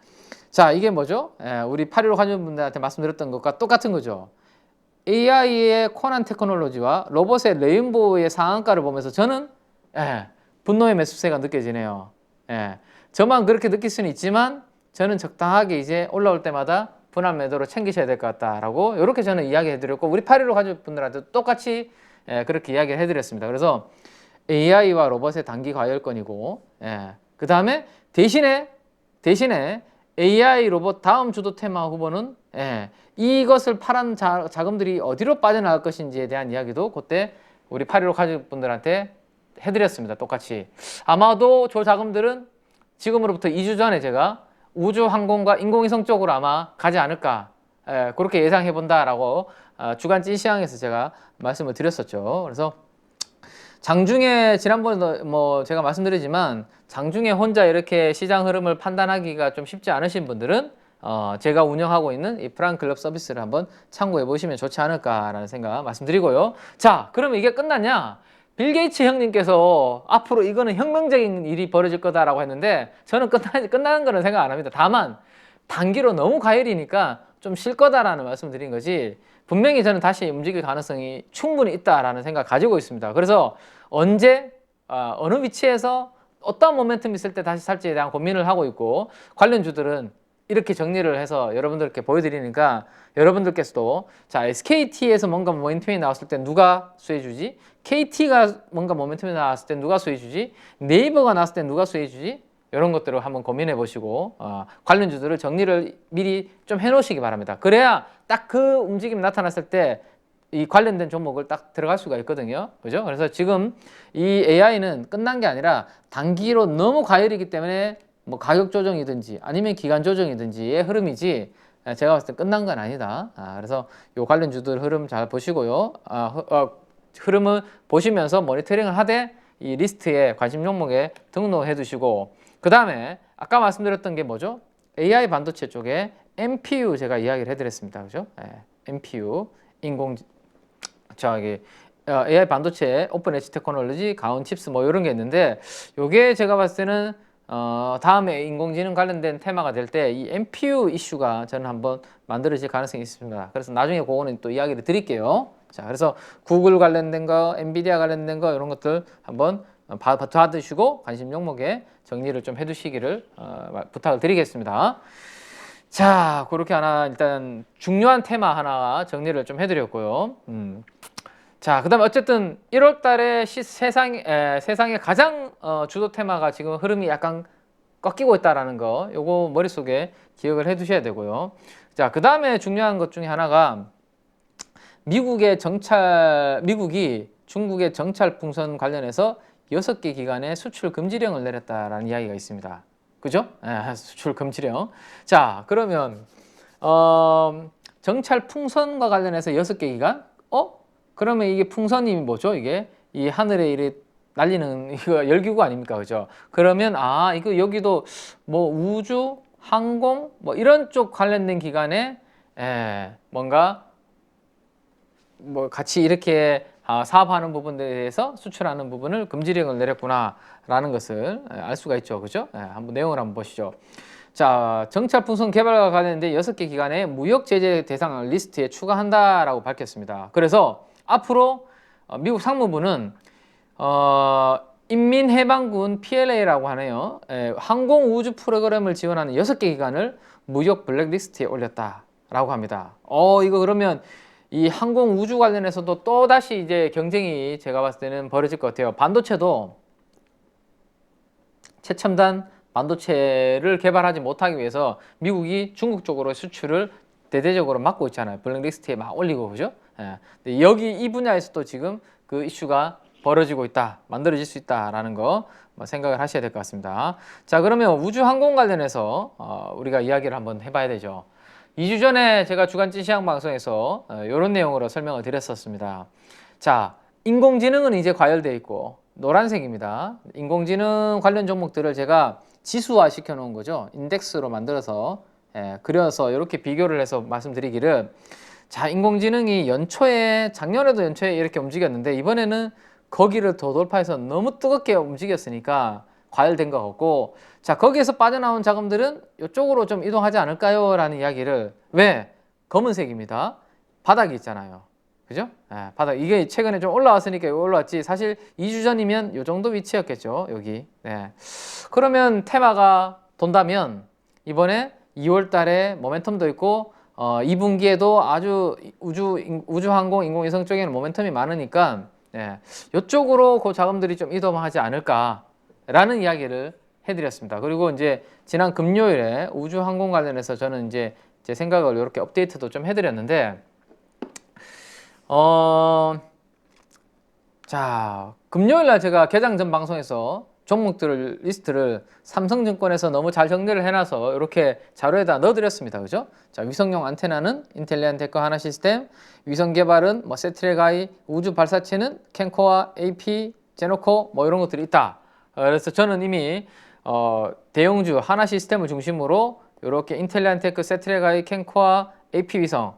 자, 이게 뭐죠? 예, 우리 815 가족분들한테 말씀드렸던 것과 똑같은 거죠. AI의 코난 테크놀로지와 로봇의 레인보우의 상한가를 보면서 저는 분노의 매수세가 느껴지네요. 저만 그렇게 느낄 수는 있지만 저는 적당하게 이제 올라올 때마다 분할 매도로 챙기셔야 될 것 같다라고 이렇게 저는 이야기해드렸고 우리 815 가족분들한테 똑같이 그렇게 이야기를 해드렸습니다. 그래서 AI와 로봇의 단기 과열권이고 그 다음에 대신에 AI 로봇 다음 주도 테마 후보는 이것을 팔은 자금들이 어디로 빠져나갈 것인지에 대한 이야기도 그때 우리 815 가족분들한테 해드렸습니다. 똑같이. 아마도 저 자금들은 지금으로부터 2주 전에 제가 우주 항공과 인공위성 쪽으로 아마 가지 않을까 그렇게 예상해 본다라고 주간 찐시황에서 제가 말씀을 드렸었죠. 그래서 장중에 지난번에도 뭐 제가 말씀드리지만 장중에 혼자 이렇게 시장 흐름을 판단하기가 좀 쉽지 않으신 분들은 제가 운영하고 있는 이 프라임클럽 서비스를 한번 참고해 보시면 좋지 않을까라는 생각 말씀드리고요. 자, 그러면 이게 끝났냐? 빌 게이츠 형님께서 앞으로 이거는 혁명적인 일이 벌어질 거다라고 했는데 저는 끝나는 거는 생각 안 합니다. 다만 단기로 너무 과열이니까 좀 쉴 거다라는 말씀 드린 거지 분명히 저는 다시 움직일 가능성이 충분히 있다라는 생각 가지고 있습니다. 그래서 언제 어느 위치에서 어떤 모멘텀이 있을 때 다시 살지에 대한 고민을 하고 있고 관련주들은 이렇게 정리를 해서 여러분들께 보여드리니까 여러분들께서도 자 SKT에서 뭔가 모멘텀이 나왔을 때 누가 수혜주지? KT가 뭔가 모멘텀이 나왔을 때 누가 수혜주지? 네이버가 나왔을 때 누가 수혜주지? 이런 것들을 한번 고민해 보시고 관련주들을 정리를 미리 좀 해놓으시기 바랍니다. 그래야 딱 그 움직임이 나타났을 때 이 관련된 종목을 딱 들어갈 수가 있거든요. 그죠? 그래서 지금 이 AI는 끝난 게 아니라 단기로 너무 과열이기 때문에 뭐 가격 조정이든지 아니면 기간 조정이든지의 흐름이지 제가 봤을 때 끝난 건 아니다. 그래서 요 관련주들 흐름 잘 보시고요. 흐름을 보시면서 모니터링을 하되 이 리스트에 관심 종목에 등록해 두시고 그 다음에 아까 말씀드렸던 게 뭐죠? AI 반도체 쪽에 NPU 제가 이야기를 해드렸습니다. 그죠? NPU AI 반도체, 오픈 엣지 테크놀로지, 가온 칩스 뭐 이런 게 있는데 요게 제가 봤을 때는 다음에 인공지능 관련된 테마가 될 때 이 NPU 이슈가 저는 한번 만들어질 가능성이 있습니다. 그래서 나중에 그거는 또 이야기를 드릴게요. 자, 그래서 구글 관련된 거, 엔비디아 관련된 거 이런 것들 한번 받으시고 관심 종목에 정리를 좀 해두시기를 부탁을 드리겠습니다. 자, 그렇게 하나 일단 중요한 테마 하나 정리를 좀 해드렸고요. 자, 그 다음에 어쨌든 1월 달에 세상의 가장 주도 테마가 지금 흐름이 약간 꺾이고 있다라는 거 요거 머릿속에 기억을 해 두셔야 되고요. 자, 그 다음에 중요한 것 중에 하나가 미국이 중국의 정찰 풍선 관련해서 6개 기관에 수출 금지령을 내렸다라는 이야기가 있습니다. 그죠? 수출 금지령. 자, 그러면 정찰 풍선과 관련해서 6개 기관? 그러면 이게 풍선이 뭐죠? 이게 이 하늘에 이렇게 날리는 이거 열기구 아닙니까? 그죠? 그러면 이거 여기도 뭐 우주, 항공 뭐 이런 쪽 관련된 기관에 뭔가 뭐 같이 이렇게 사업하는 부분에 대해서 수출하는 부분을 금지령을 내렸구나라는 것을 알 수가 있죠. 그죠? 한번 내용을 한번 보시죠. 자, 정찰 풍선 개발과 관련된 6개 기관의 무역 제재 대상 리스트에 추가한다라고 밝혔습니다. 그래서 앞으로 미국 상무부는 인민해방군 PLA라고 하네요. 항공우주 프로그램을 지원하는 6개 기관을 무역 블랙리스트에 올렸다라고 합니다. 이거 그러면 이 항공우주 관련해서도 또다시 이제 경쟁이 제가 봤을 때는 벌어질 것 같아요. 반도체도 최첨단 반도체를 개발하지 못하기 위해서 미국이 중국 쪽으로 수출을 대대적으로 막고 있잖아요. 블랙리스트에 막 올리고 그죠? 근데 여기 이 분야에서도 지금 그 이슈가 벌어지고 있다, 만들어질 수 있다라는 거 생각을 하셔야 될 것 같습니다. 자, 그러면 우주항공 관련해서 우리가 이야기를 한번 해봐야 되죠. 2주 전에 제가 주간 찐시황 방송에서 이런 내용으로 설명을 드렸었습니다. 자, 인공지능은 이제 과열되어 있고 노란색입니다. 인공지능 관련 종목들을 제가 지수화 시켜 놓은 거죠. 인덱스로 만들어서 그려서 이렇게 비교를 해서 말씀드리기를, 자, 인공지능이 작년에도 연초에 이렇게 움직였는데 이번에는 거기를 더 돌파해서 너무 뜨겁게 움직였으니까 과열된 것 같고, 자, 거기에서 빠져나온 자금들은 이쪽으로 좀 이동하지 않을까요? 라는 이야기를, 왜? 검은색입니다. 바닥이 있잖아요. 그죠? 바닥. 이게 최근에 좀 올라왔으니까 올라왔지, 사실 2주 전이면 이 정도 위치였겠죠. 여기. 그러면 테마가 돈다면 이번에 2월 달에 모멘텀도 있고 2분기에도 아주 우주항공 인공위성 쪽에는 모멘텀이 많으니까 이쪽으로 그 자금들이 좀 이동하지 않을까라는 이야기를 해드렸습니다. 그리고 이제 지난 금요일에 우주항공 관련해서 저는 이제 제 생각을 이렇게 업데이트도 좀 해드렸는데, 자, 금요일날 제가 개장 전 방송에서 종목들 리스트를 삼성증권에서 너무 잘 정리를 해놔서 이렇게 자료에다 넣어드렸습니다. 그죠? 자, 위성용 안테나는 인텔리안 테크 하나시스템, 위성 개발은 뭐 세트랙아이, 우주 발사체는 캔코아, AP, 제노코 뭐 이런 것들이 있다. 그래서 저는 이미 대형주 하나시스템을 중심으로 이렇게 인텔리안 테크, 세트랙아이, 캔코아, AP 위성,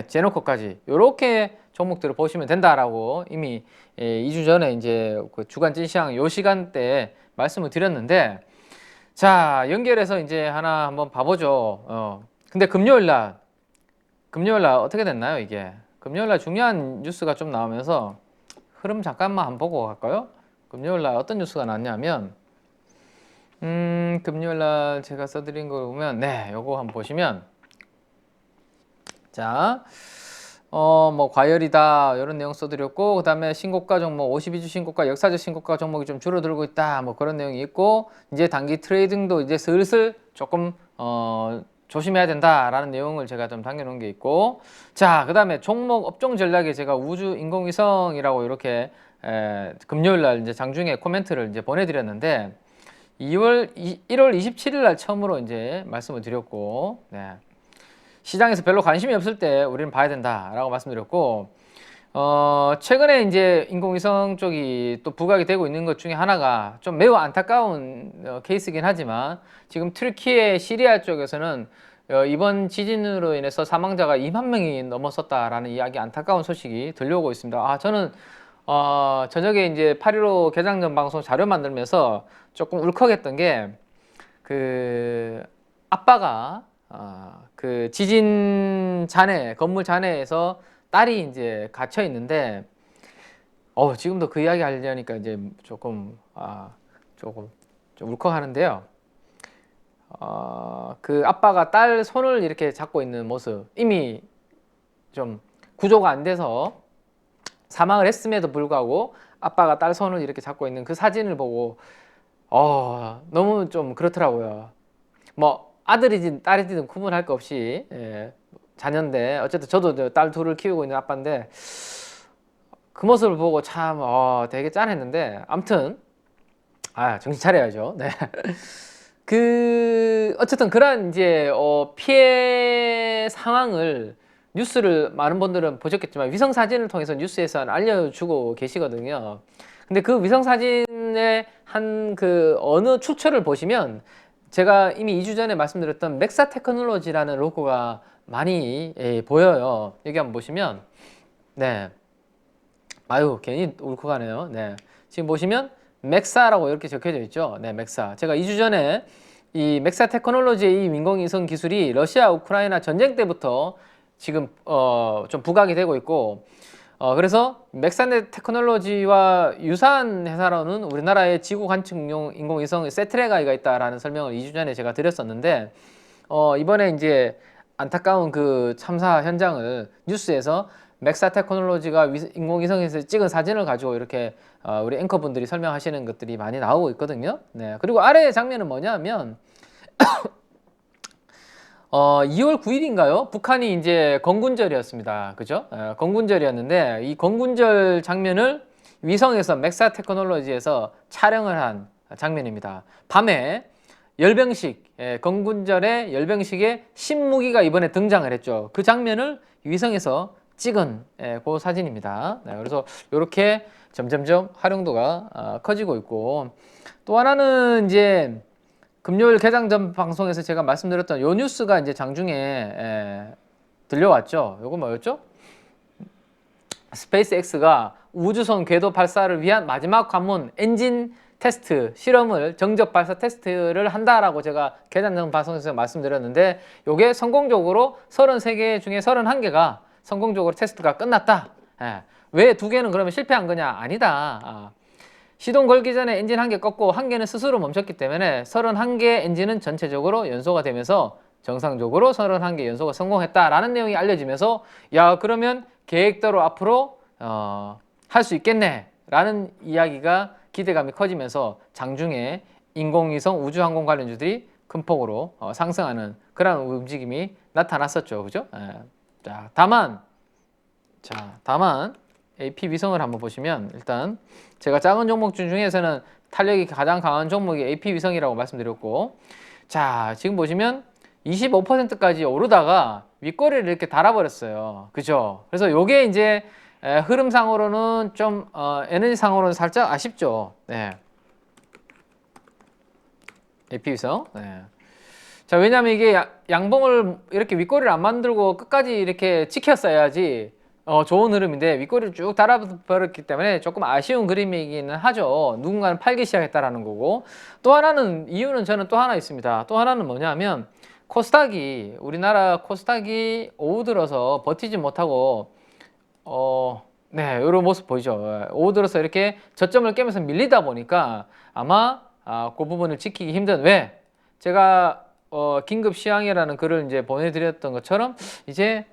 제노코까지 이렇게 종목들을 보시면 된다라고 이미 2주 전에 이제 그 주간 찐시황 요 시간대에 말씀을 드렸는데, 자, 연결해서 이제 하나 한번 봐보죠. 근데 금요일 날 어떻게 됐나요, 이게? 금요일 날 중요한 뉴스가 좀 나오면서 흐름 잠깐만 한번 보고 갈까요? 금요일 날 어떤 뉴스가 나왔냐면, 금요일 날 제가 써드린 걸 보면, 요거 한번 보시면, 자, 뭐 과열이다 이런 내용 써드렸고, 그 다음에 신고가 종목 52주 신고가, 역사적 신고가 종목이 좀 줄어들고 있다 뭐 그런 내용이 있고, 이제 단기 트레이딩도 이제 슬슬 조금 조심해야 된다라는 내용을 제가 좀 당겨놓은 게 있고, 자, 그 다음에 종목 업종 전략에 제가 우주 인공위성이라고 이렇게 금요일날 이제 장중에 코멘트를 이제 보내드렸는데 1월 27일 날 처음으로 이제 말씀을 드렸고, 시장에서 별로 관심이 없을 때 우리는 봐야 된다라고 말씀드렸고, 최근에 이제 인공위성 쪽이 또 부각이 되고 있는 것 중에 하나가 좀 매우 안타까운 케이스긴 하지만, 지금 튀르키예 시리아 쪽에서는 이번 지진으로 인해서 사망자가 2만 명이 넘어섰다라는 이야기, 안타까운 소식이 들려오고 있습니다. 저는 저녁에 이제 8.15 개장 전 방송 자료 만들면서 조금 울컥했던 게, 그 아빠가 그 지진 잔해, 건물 잔해에서 딸이 이제 갇혀 있는데, 지금도 그 이야기 하려니까 이제 조금 좀 울컥하는데요. 그 아빠가 딸 손을 이렇게 잡고 있는 모습, 이미 좀 구조가 안 돼서 사망을 했음에도 불구하고 아빠가 딸 손을 이렇게 잡고 있는 그 사진을 보고 너무 좀 그렇더라고요. 뭐 아들이든 딸이든 구분할 거 없이 자녀인데, 어쨌든 저도 딸 둘을 키우고 있는 아빠인데 그 모습을 보고 참 되게 짠했는데, 아무튼 정신 차려야죠. 그 어쨌든 그런 이제 피해 상황을, 뉴스를 많은 분들은 보셨겠지만 위성 사진을 통해서 뉴스에서 알려주고 계시거든요. 근데 그 위성 사진의 한 그 어느 출처를 보시면, 제가 이미 2주 전에 말씀드렸던 맥사 테크놀로지라는 로고가 많이 보여요. 여기 한번 보시면, 괜히 울컥하네요. 지금 보시면 맥사라고 이렇게 적혀져 있죠. 맥사. 제가 2주 전에 이 맥사 테크놀로지의 이 인공위성 기술이 러시아 우크라이나 전쟁 때부터 지금 좀 부각이 되고 있고, 그래서 맥사넷 테크놀로지와 유사한 회사로는 우리나라의 지구 관측용 인공위성 세트랙아이가 있다라는 설명을 2주 전에 제가 드렸었는데, 이번에 이제 안타까운 그 참사 현장을 뉴스에서 맥사 테크놀로지가 인공위성에서 찍은 사진을 가지고 이렇게 우리 앵커분들이 설명하시는 것들이 많이 나오고 있거든요. 그리고 아래의 장면은 뭐냐면 2월 9일인가요? 북한이 이제 건군절이었습니다. 그죠? 건군절이었는데 이 건군절 장면을 위성에서 맥사 테크놀로지에서 촬영을 한 장면입니다. 밤에 열병식, 건군절의 열병식에 신무기가 이번에 등장을 했죠. 그 장면을 위성에서 찍은 그 사진입니다. 네, 그래서 이렇게 점점점 활용도가 커지고 있고, 또 하나는 이제 금요일 개장 전 방송에서 제가 말씀드렸던 요 뉴스가 이제 장중에 들려왔죠. 요거 뭐였죠? 스페이스X가 우주선 궤도 발사를 위한 마지막 관문 엔진 테스트 실험을 정적 발사 테스트를 한다라고 제가 개장 전 방송에서 말씀드렸는데, 요게 성공적으로 33개 중에 31개가 성공적으로 테스트가 끝났다. 왜 2개는 그러면 실패한 거냐? 아니다. 시동 걸기 전에 엔진 1개 껐고 1개는 스스로 멈췄기 때문에 31개 엔진은 전체적으로 연소가 되면서 정상적으로 31개 연소가 성공했다라는 내용이 알려지면서, 야, 그러면 계획대로 앞으로 할 수 있겠네 라는 이야기가 기대감이 커지면서 장중에 인공위성 우주항공 관련주들이 큰 폭으로 상승하는 그런 움직임이 나타났었죠. 그죠? 자, 다만 AP 위성을 한번 보시면, 일단 제가 작은 종목 중에서는 탄력이 가장 강한 종목이 AP 위성이라고 말씀드렸고, 자, 지금 보시면 25%까지 오르다가 윗꼬리를 이렇게 달아버렸어요. 그죠? 그래서 요게 이제 흐름상으로는 좀 에너지상으로는 살짝 아쉽죠. 네. AP 위성. 네. 자, 왜냐면 이게 양봉을 이렇게 윗꼬리를 안 만들고 끝까지 이렇게 지켰어야지 좋은 흐름인데, 윗꼬리를 쭉 달아버렸기 때문에 조금 아쉬운 그림이기는 하죠. 누군가는 팔기 시작했다라는 거고, 또 하나는 이유는 저는 또 하나 있습니다. 또 하나는 뭐냐면 코스닥이, 우리나라 코스닥이 오후 들어서 버티지 못하고 네, 이런 모습 보이죠. 오후 들어서 이렇게 저점을 깨면서 밀리다 보니까 아마 그 부분을 지키기 힘든, 왜 제가 긴급 시황이라는 글을 이제 보내드렸던 것처럼 이제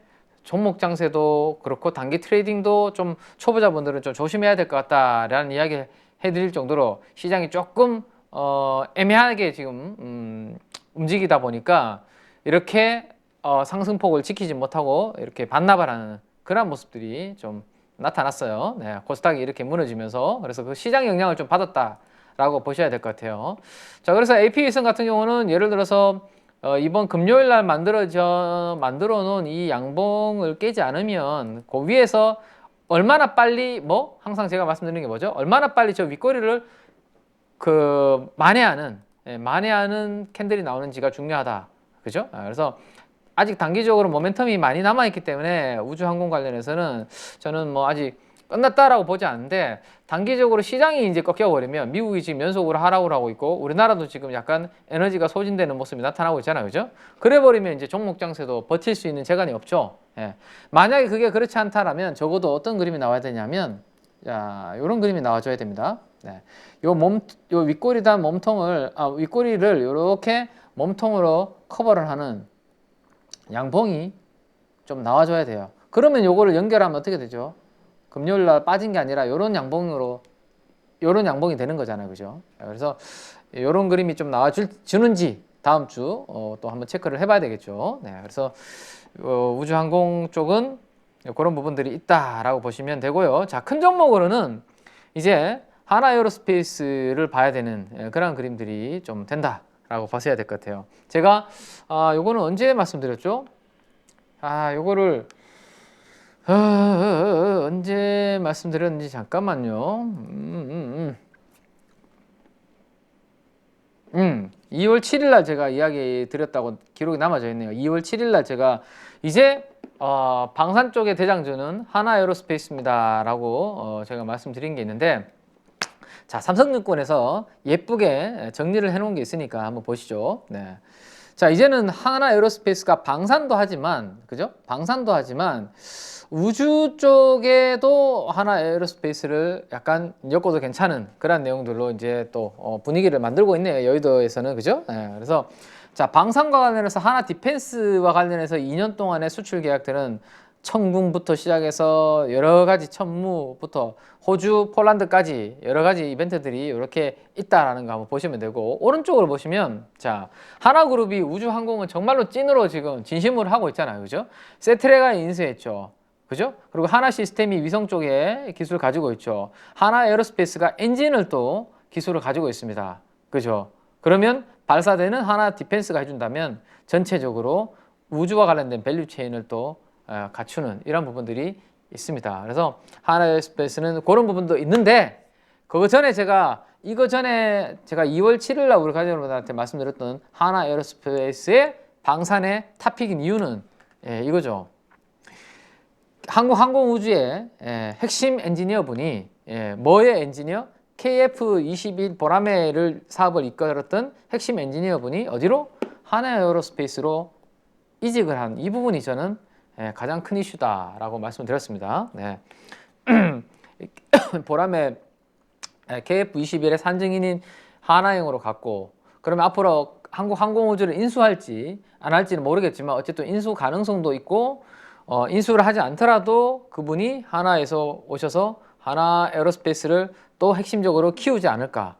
종목 장세도 그렇고 단기 트레이딩도 좀 초보자분들은 좀 조심해야 될 것 같다라는 이야기 해드릴 정도로 시장이 조금 애매하게 지금 움직이다 보니까 이렇게 상승폭을 지키지 못하고 이렇게 반납을 하는 그런 모습들이 좀 나타났어요. 네, 코스닥이 이렇게 무너지면서. 그래서 그 시장 영향을 좀 받았다라고 보셔야 될 것 같아요. 자, 그래서 AP 위성 같은 경우는 예를 들어서 이번 금요일 날 만들어 놓은 이 양봉을 깨지 않으면 그 위에서 얼마나 빨리, 항상 제가 말씀드리는 게 뭐죠? 얼마나 빨리 저 윗꼬리를 만회하는 캔들이 나오는지가 중요하다. 그죠? 그래서 아직 단기적으로 모멘텀이 많이 남아있기 때문에 우주항공 관련해서는 저는 아직 끝났다라고 보지 않는데, 단기적으로 시장이 이제 꺾여버리면 미국이 지금 연속으로 하락을 하고 있고 우리나라도 지금 약간 에너지가 소진되는 모습이 나타나고 있잖아요. 그죠? 그래버리면 이제 종목 장세도 버틸 수 있는 재간이 없죠. 만약에 그게 그렇지 않다라면 적어도 어떤 그림이 나와야 되냐면, 자, 이런 그림이 나와줘야 됩니다. 요 윗꼬리단 윗꼬리를 이렇게 몸통으로 커버를 하는 양봉이 좀 나와줘야 돼요. 그러면 요거를 연결하면 어떻게 되죠? 금요일 날 빠진 게 아니라 요런 양봉이 되는 거잖아요. 그죠? 그래서 요런 그림이 좀 나와주는지 다음 주 또 한번 체크를 해봐야 되겠죠. 네, 그래서 우주항공 쪽은 그런 부분들이 있다라고 보시면 되고요. 자, 큰 종목으로는 이제 하나에어로스페이스를 봐야 되는 그런 그림들이 좀 된다라고 보셔야 될 것 같아요. 제가 요거는 언제 말씀드렸죠? 요거를 언제 말씀드렸는지 잠깐만요. 2월 7일 날 제가 이야기 드렸다고 기록이 남아져 있네요. 2월 7일 날 제가 이제 방산 쪽의 대장주는 하나에어로스페이스입니다 라고 제가 말씀드린 게 있는데, 자, 삼성증권에서 예쁘게 정리를 해 놓은 게 있으니까 한번 보시죠. 네. 자, 이제는 하나에어로스페이스가 방산도 하지만, 그죠? 방산도 하지만 우주 쪽에도 하나에어로스페이스를 약간 엮어도 괜찮은 그런 내용들로 이제 또 분위기를 만들고 있네요. 여의도에서는. 그죠? 네. 그래서 자, 방산과 관련해서 하나 디펜스와 관련해서 2년 동안의 수출 계약들은 천궁부터 시작해서 여러 가지 천무부터 호주, 폴란드까지 여러 가지 이벤트들이 이렇게 있다라는 거 한번 보시면 되고, 오른쪽으로 보시면 자, 하나그룹이 우주항공은 정말로 찐으로 지금 진심으로 하고 있잖아요. 그죠? 세트레가 인수했죠. 그죠? 그리고 하나 시스템이 위성 쪽에 기술을 가지고 있죠. 하나 에어로스페이스가 엔진을 또 기술을 가지고 있습니다. 그죠? 그러면 발사대는 하나 디펜스가 해준다면 전체적으로 우주와 관련된 밸류 체인을 또 갖추는 이런 부분들이 있습니다. 그래서 하나 에어로스페이스는 그런 부분도 있는데 이거 전에 제가 2월 7일 날 우리 가족분들한테 말씀드렸던 하나 에어로스페이스의 방산의 탑픽인 이유는 이거죠. 한국 항공우주의 핵심 엔지니어 분이 뭐의 엔지니어? KF-21 보라매를 사업을 이끌었던 핵심 엔지니어 분이 어디로? 하나 에어로스페이스로 이직을 한 이 부분이 저는 가장 큰 이슈다라고 말씀드렸습니다. 네. 보라매 KF-21의 산증인인 하나형으로 갔고, 그러면 앞으로 한국 항공우주를 인수할지 안 할지는 모르겠지만 어쨌든 인수 가능성도 있고, 인수를 하지 않더라도 그분이 하나에서 오셔서 하나 에어로스페이스를 또 핵심적으로 키우지 않을까.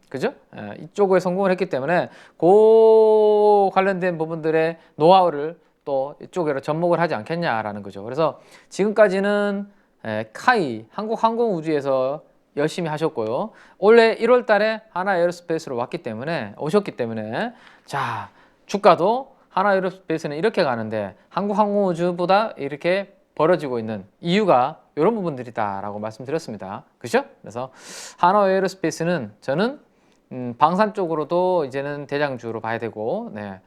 그죠? 이쪽에 성공을 했기 때문에 그 관련된 부분들의 노하우를 또 이쪽으로 접목을 하지 않겠냐라는 거죠. 그래서 지금까지는 카이 한국항공우주에서 열심히 하셨고요. 올해 1월 달에 하나 에어로스페이스로 오셨기 때문에 자, 주가도 하나 에어로스페이스는 이렇게 가는데 항공우주보다 이렇게 벌어지고 있는 이유가 이런 부분들이다라고 말씀드렸습니다. 그죠? 그래서 하나 에어로스페이스는 저는 방산 쪽으로도 이제는 대장주로 봐야 되고, 네.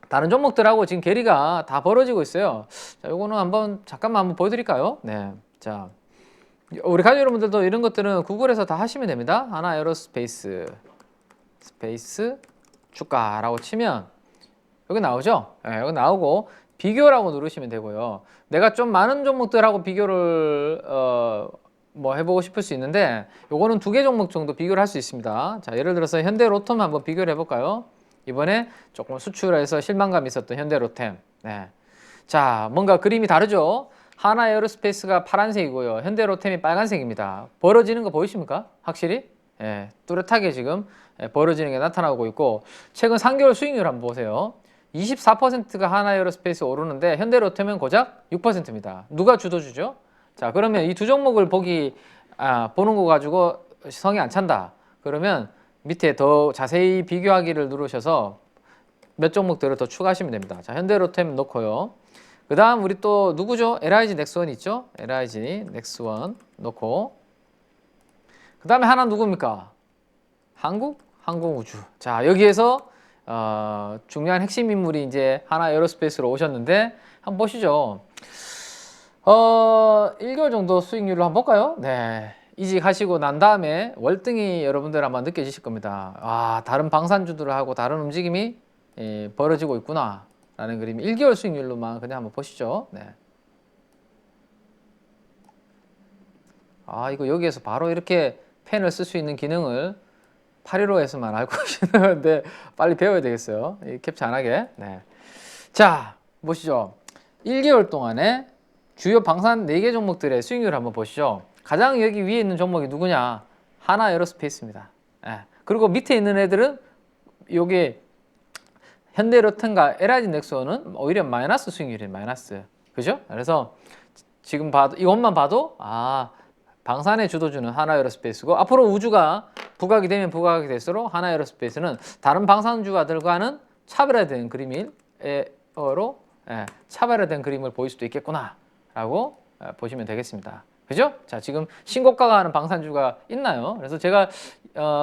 다른 종목들하고 지금 괴리가 다 벌어지고 있어요. 자, 요거는 잠깐만 한번 보여드릴까요? 네. 자, 우리 가족 여러분들도 이런 것들은 구글에서 다 하시면 됩니다. 하나 에어로스페이스 주가라고 치면 여기 나오죠? 네, 여기 나오고 비교라고 누르시면 되고요. 내가 좀 많은 종목들하고 비교를 해보고 싶을 수 있는데 요거는 2개 종목 정도 비교를 할 수 있습니다. 자, 예를 들어서 현대로템 한번 비교를 해볼까요? 이번에 조금 수출해서 실망감이 있었던 현대로템. 네. 자, 뭔가 그림이 다르죠? 하나 에어로스페이스가 파란색이고요. 현대로템이 빨간색입니다. 벌어지는 거 보이십니까? 확실히? 뚜렷하게 지금 벌어지는 게 나타나고 있고, 최근 3개월 수익률 한번 보세요. 24%가 하나 에어로스페이스 오르는데 현대로템은 고작 6%입니다. 누가 주도주죠? 자, 그러면 이 두 종목을 보는 거 가지고 성이 안 찬다. 그러면 밑에 더 자세히 비교하기를 누르셔서 몇 종목들을 더 추가하시면 됩니다. 자, 현대로템 넣고요. 그 다음 우리 또 누구죠? LIG 넥스원 있죠? LIG 넥스원 넣고, 그 다음에 하나 누굽니까? 항공우주. 자, 여기에서 중요한 핵심 인물이 이제 하나 에어로스페이스로 오셨는데 한번 보시죠. 1개월 정도 수익률로 한번 볼까요? 네. 이직하시고 난 다음에 월등히 여러분들 아마 느껴지실 겁니다. 아, 다른 방산주들하고 다른 움직임이 벌어지고 있구나 라는 그림. 1개월 수익률로만 그냥 한번 보시죠. 네. 아, 이거 여기에서 바로 이렇게 펜을 쓸 수 있는 기능을 815에서만 알고 계시는데 빨리 배워야 되겠어요. 캡처 안 하게. 네. 자, 보시죠. 1개월 동안에 주요 방산 4개 종목들의 수익률을 한번 보시죠. 가장 여기 위에 있는 종목이 누구냐? 하나 에어로스페이스입니다. 그리고 밑에 있는 애들은 요게 현대로템과 LIG 넥스원은 오히려 마이너스 수익률이 마이너스. 그죠? 그래서 지금 봐도 이것만 봐도 방산의 주도주는 하나 에어로스페이스고, 앞으로 우주가 부각이 되면 부각이 될수록 하나 에어로스페이스는 다른 방산주가들과는 차별화된 차별화된 그림을 보일 수도 있겠구나 라고 보시면 되겠습니다. 그죠? 자, 지금 신고가가 하는 방산주가 있나요? 그래서 제가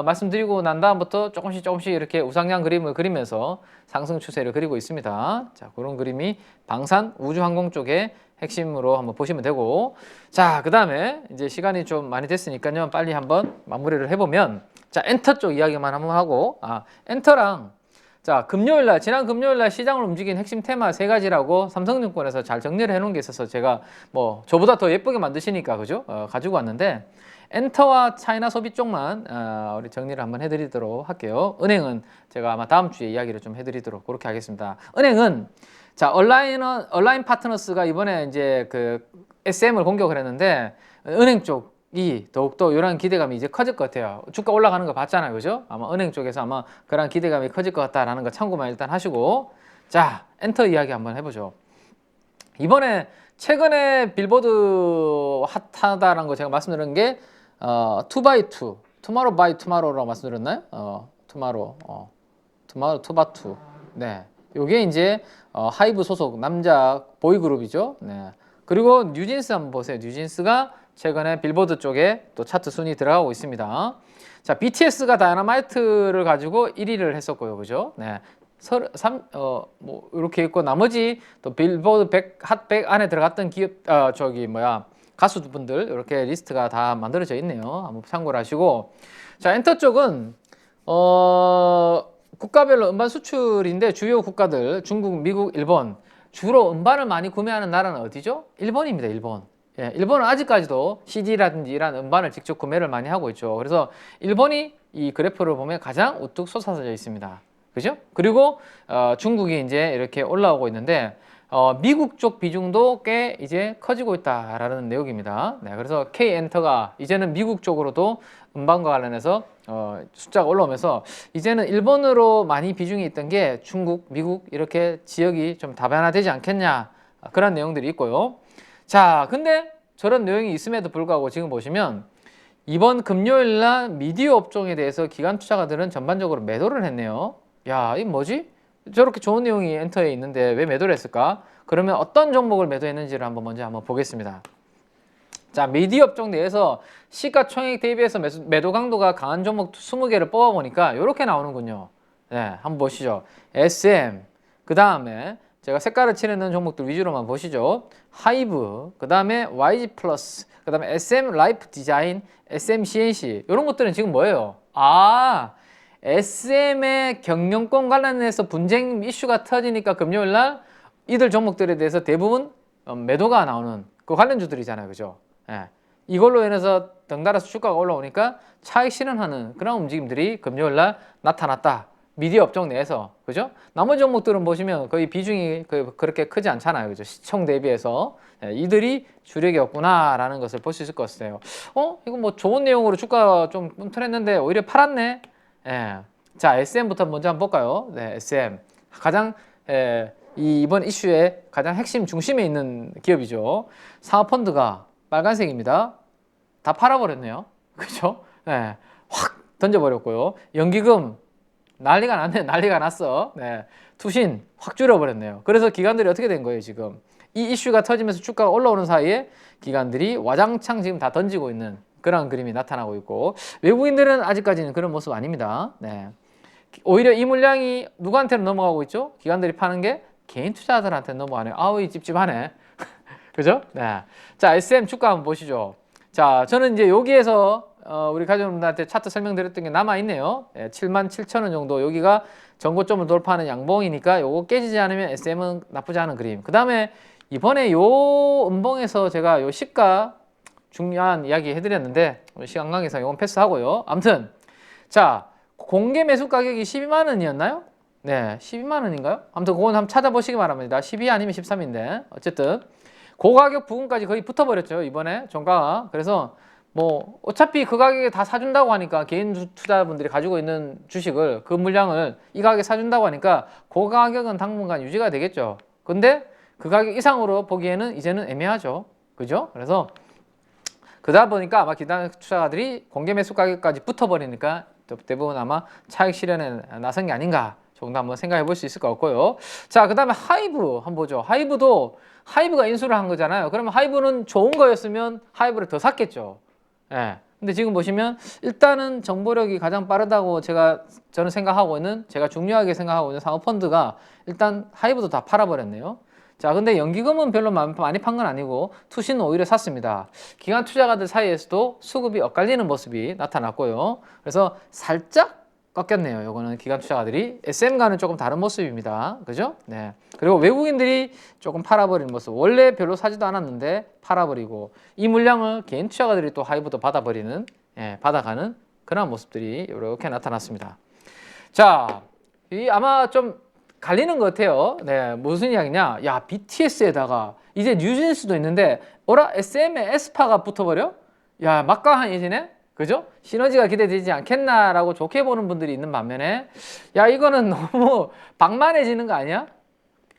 말씀드리고 난 다음부터 조금씩 이렇게 우상향 그림을 그리면서 상승 추세를 그리고 있습니다. 자, 그런 그림이 방산 우주항공 쪽의 핵심으로 한번 보시면 되고, 자, 그 다음에 이제 시간이 좀 많이 됐으니까요, 빨리 한번 마무리를 해보면, 자, 엔터 쪽 이야기만 한번 하고, 엔터랑 자, 지난 금요일날 시장을 움직인 핵심 테마 3가지라고 삼성증권에서 잘 정리를 해놓은 게 있어서 제가 저보다 더 예쁘게 만드시니까 그죠? 가지고 왔는데, 엔터와 차이나 소비 쪽만 우리 정리를 한번 해드리도록 할게요. 은행은 제가 아마 다음 주에 이야기를 좀 해드리도록 그렇게 하겠습니다. 은행은 자, 얼라인 파트너스가 이번에 이제 그 SM을 공격을 했는데, 은행 쪽이 더욱더 이런 기대감이 이제 커질 것 같아요. 주가 올라가는 거 봤잖아요. 그죠? 아마 은행 쪽에서 아마 그런 기대감이 커질 것 같다라는 거 참고만 일단 하시고, 자, 엔터 이야기 한번 해보죠. 이번에 최근에 빌보드 핫하다라는 거 제가 말씀드린 게 2x2, 투마로우 바이 투마로우라고 말씀드렸나요? 투마로우, 투마로우 2x2. 네, 요게 이제 하이브 소속 남자 보이그룹이죠. 네. 그리고 뉴진스 한번 보세요. 뉴진스가 최근에 빌보드 쪽에 또 차트 순위 들어가고 있습니다. 자, BTS가 다이너마이트를 가지고 1위를 했었고요, 그죠? 네. 뭐 이렇게 있고 나머지 또 빌보드 100, 핫100 안에 들어갔던 기업 가수분들 이렇게 리스트가 다 만들어져 있네요. 한번 참고를 하시고, 자, 엔터 쪽은 국가별로 음반 수출인데 주요 국가들 중국, 미국, 일본 주로 음반을 많이 구매하는 나라는 어디죠? 일본입니다. 일본. 예, 일본은 아직까지도 CD라든지 이런 음반을 직접 구매를 많이 하고 있죠. 그래서 일본이 이 그래프를 보면 가장 우뚝 솟아져 있습니다. 그죠? 그리고 중국이 이제 이렇게 올라오고 있는데 미국 쪽 비중도 꽤 이제 커지고 있다라는 내용입니다. 네, 그래서 K엔터가 이제는 미국 쪽으로도 음반과 관련해서 숫자가 올라오면서 이제는 일본으로 많이 비중이 있던 게 중국, 미국 이렇게 지역이 좀 다변화되지 않겠냐, 그런 내용들이 있고요. 자, 근데 저런 내용이 있음에도 불구하고 지금 보시면 이번 금요일 날 미디어 업종에 대해서 기관 투자가들은 전반적으로 매도를 했네요. 야, 이 뭐지? 저렇게 좋은 내용이 엔터에 있는데 왜 매도를 했을까? 그러면 어떤 종목을 매도했는지를 먼저 한번 보겠습니다. 자, 미디어 업종 내에서 시가총액 대비해서 매도 강도가 강한 종목 20개를 뽑아보니까 이렇게 나오는군요. 네, 한번 보시죠. SM, 그 다음에 제가 색깔을 칠해놓은 종목들 위주로만 보시죠. 하이브, 그 다음에 YG 플러스, 그 다음에 SM 라이프 디자인, SM CNC 이런 것들은 지금 뭐예요? SM의 경영권 관련해서 분쟁 이슈가 터지니까 금요일날 이들 종목들에 대해서 대부분 매도가 나오는 그 관련주들이잖아요. 그죠? 예. 이걸로 인해서 덩달아서 주가가 올라오니까 차익 실현하는 그런 움직임들이 금요일날 나타났다. 미디어 업종 내에서. 그죠? 나머지 종목들은 보시면 거의 비중이 그렇게 크지 않잖아요. 그죠? 시총 대비해서. 예, 이들이 주력이었구나라는 것을 볼 수 있을 것 같아요. 이거 뭐 좋은 내용으로 주가가 좀 꿈틀했는데 오히려 팔았네. 예. 자, SM부터 먼저 한번 볼까요? 네, SM. 가장, 이번 이슈의 가장 핵심 중심에 있는 기업이죠. 사모펀드가 빨간색입니다. 다 팔아버렸네요. 그죠? 네, 확 던져버렸고요. 연기금 난리가 났네. 난리가 났어. 네, 투신 확 줄여버렸네요. 그래서 기관들이 어떻게 된 거예요, 지금? 이 이슈가 터지면서 주가가 올라오는 사이에 기관들이 와장창 지금 다 던지고 있는 그런 그림이 나타나고 있고, 외국인들은 아직까지는 그런 모습 아닙니다. 네. 오히려 이 물량이 누구한테는 넘어가고 있죠? 기관들이 파는 게 개인 투자자들한테 넘어가네요. 아우, 이 찝찝하네. 그죠? 네. 자, SM 주가 한번 보시죠. 자, 저는 이제 여기에서 우리 가족분들한테 차트 설명드렸던 게 남아있네요. 77,000원 정도. 여기가 전고점을 돌파하는 양봉이니까 요거 깨지지 않으면 SM은 나쁘지 않은 그림. 그 다음에 이번에 요 음봉에서 제가 요 시가 중요한 이야기 해드렸는데 시간 관계상 이건 패스하고요. 아무튼 자, 공개 매수 가격이 12만 원이었나요? 네, 12만 원인가요? 아무튼 그건 한번 찾아보시기 바랍니다. 12 아니면 13인데 어쨌든 그 가격 부분까지 거의 붙어버렸죠, 이번에 종가가. 그래서 뭐 어차피 그 가격에 다 사준다고 하니까 개인 투자분들이 가지고 있는 주식을, 그 물량을 이 가격에 사준다고 하니까 그 가격은 당분간 유지가 되겠죠. 근데 그 가격 이상으로 보기에는 이제는 애매하죠. 그죠? 그래서 그러다 보니까 아마 기관 투자가들이 공개 매수 가격까지 붙어버리니까 대부분 아마 차익 실현에 나선 게 아닌가 정도 한번 생각해 볼 수 있을 것 같고요. 자, 그 다음에 하이브 한번 보죠. 하이브가 인수를 한 거잖아요. 그러면 하이브는 좋은 거였으면 하이브를 더 샀겠죠. 예. 근데 지금 보시면 일단은 정보력이 가장 빠르다고 저는 생각하고 있는, 제가 중요하게 생각하고 있는 사모펀드가 일단 하이브도 다 팔아버렸네요. 자, 근데 연기금은 별로 많이 판 건 아니고 투신은 오히려 샀습니다. 기관 투자가들 사이에서도 수급이 엇갈리는 모습이 나타났고요. 그래서 살짝 꺾였네요. 요거는 기관 투자가들이. SM과는 조금 다른 모습입니다. 그죠? 네. 그리고 외국인들이 조금 팔아버리는 모습. 원래 별로 사지도 않았는데 팔아버리고, 이 물량을 개인 투자가들이 또 하이브도 받아버리는, 받아가는 그런 모습들이 이렇게 나타났습니다. 자, 아마 좀 갈리는 것 같아요. 네, 무슨 이야기냐? 야, BTS에다가 이제 뉴진스도 있는데, SM에 에스파가 붙어버려? 야, 막강한해지네? 그죠? 시너지가 기대되지 않겠나라고 좋게 보는 분들이 있는 반면에, 야, 이거는 너무 방만해지는 거 아니야?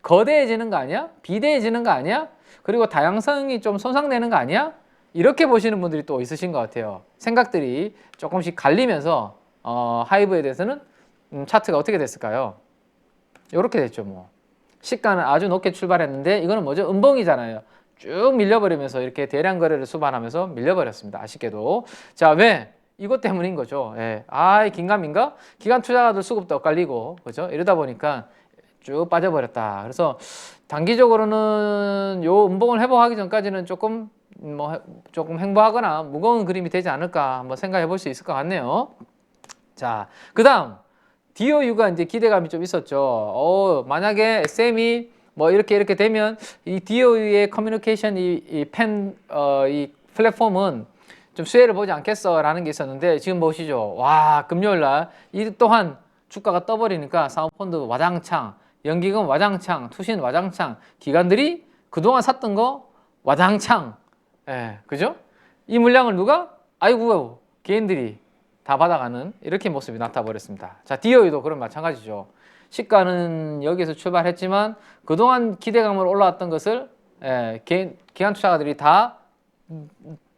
거대해지는 거 아니야? 비대해지는 거 아니야? 그리고 다양성이 좀 손상되는 거 아니야? 이렇게 보시는 분들이 또 있으신 것 같아요. 생각들이 조금씩 갈리면서 하이브에 대해서는 차트가 어떻게 됐을까요? 이렇게 됐죠. 뭐 시가는 아주 높게 출발했는데 이거는 뭐죠? 음봉이잖아요. 쭉 밀려버리면서 이렇게 대량 거래를 수반하면서 밀려버렸습니다. 아쉽게도. 자, 왜? 이것 때문인 거죠. 예. 긴가민가? 기관 투자가들 수급도 엇갈리고, 그죠? 이러다 보니까 쭉 빠져버렸다. 그래서 단기적으로는 요 음봉을 회복하기 전까지는 조금 행보하거나 무거운 그림이 되지 않을까 한번 생각해 볼 수 있을 것 같네요. 자, 그 다음 DOU가 이제 기대감이 좀 있었죠. 만약에 SM이 뭐 이렇게 되면 이 DOU의 커뮤니케이션 이 플랫폼은 좀 수혜를 보지 않겠어라는 게 있었는데 지금 보시죠. 와, 금요일 날 이 또한 주가가 떠버리니까 사모펀드 와장창, 연기금 와장창, 투신 와장창, 기관들이 그동안 샀던 거 와장창. 예, 그죠? 이 물량을 누가? 아이고, 개인들이 다 받아가는 이렇게 모습이 나타버렸습니다. 자, DOU도 그런 마찬가지죠. 시가는 여기서 출발했지만 그동안 기대감으로 올라왔던 것을 기관 투자가들이 다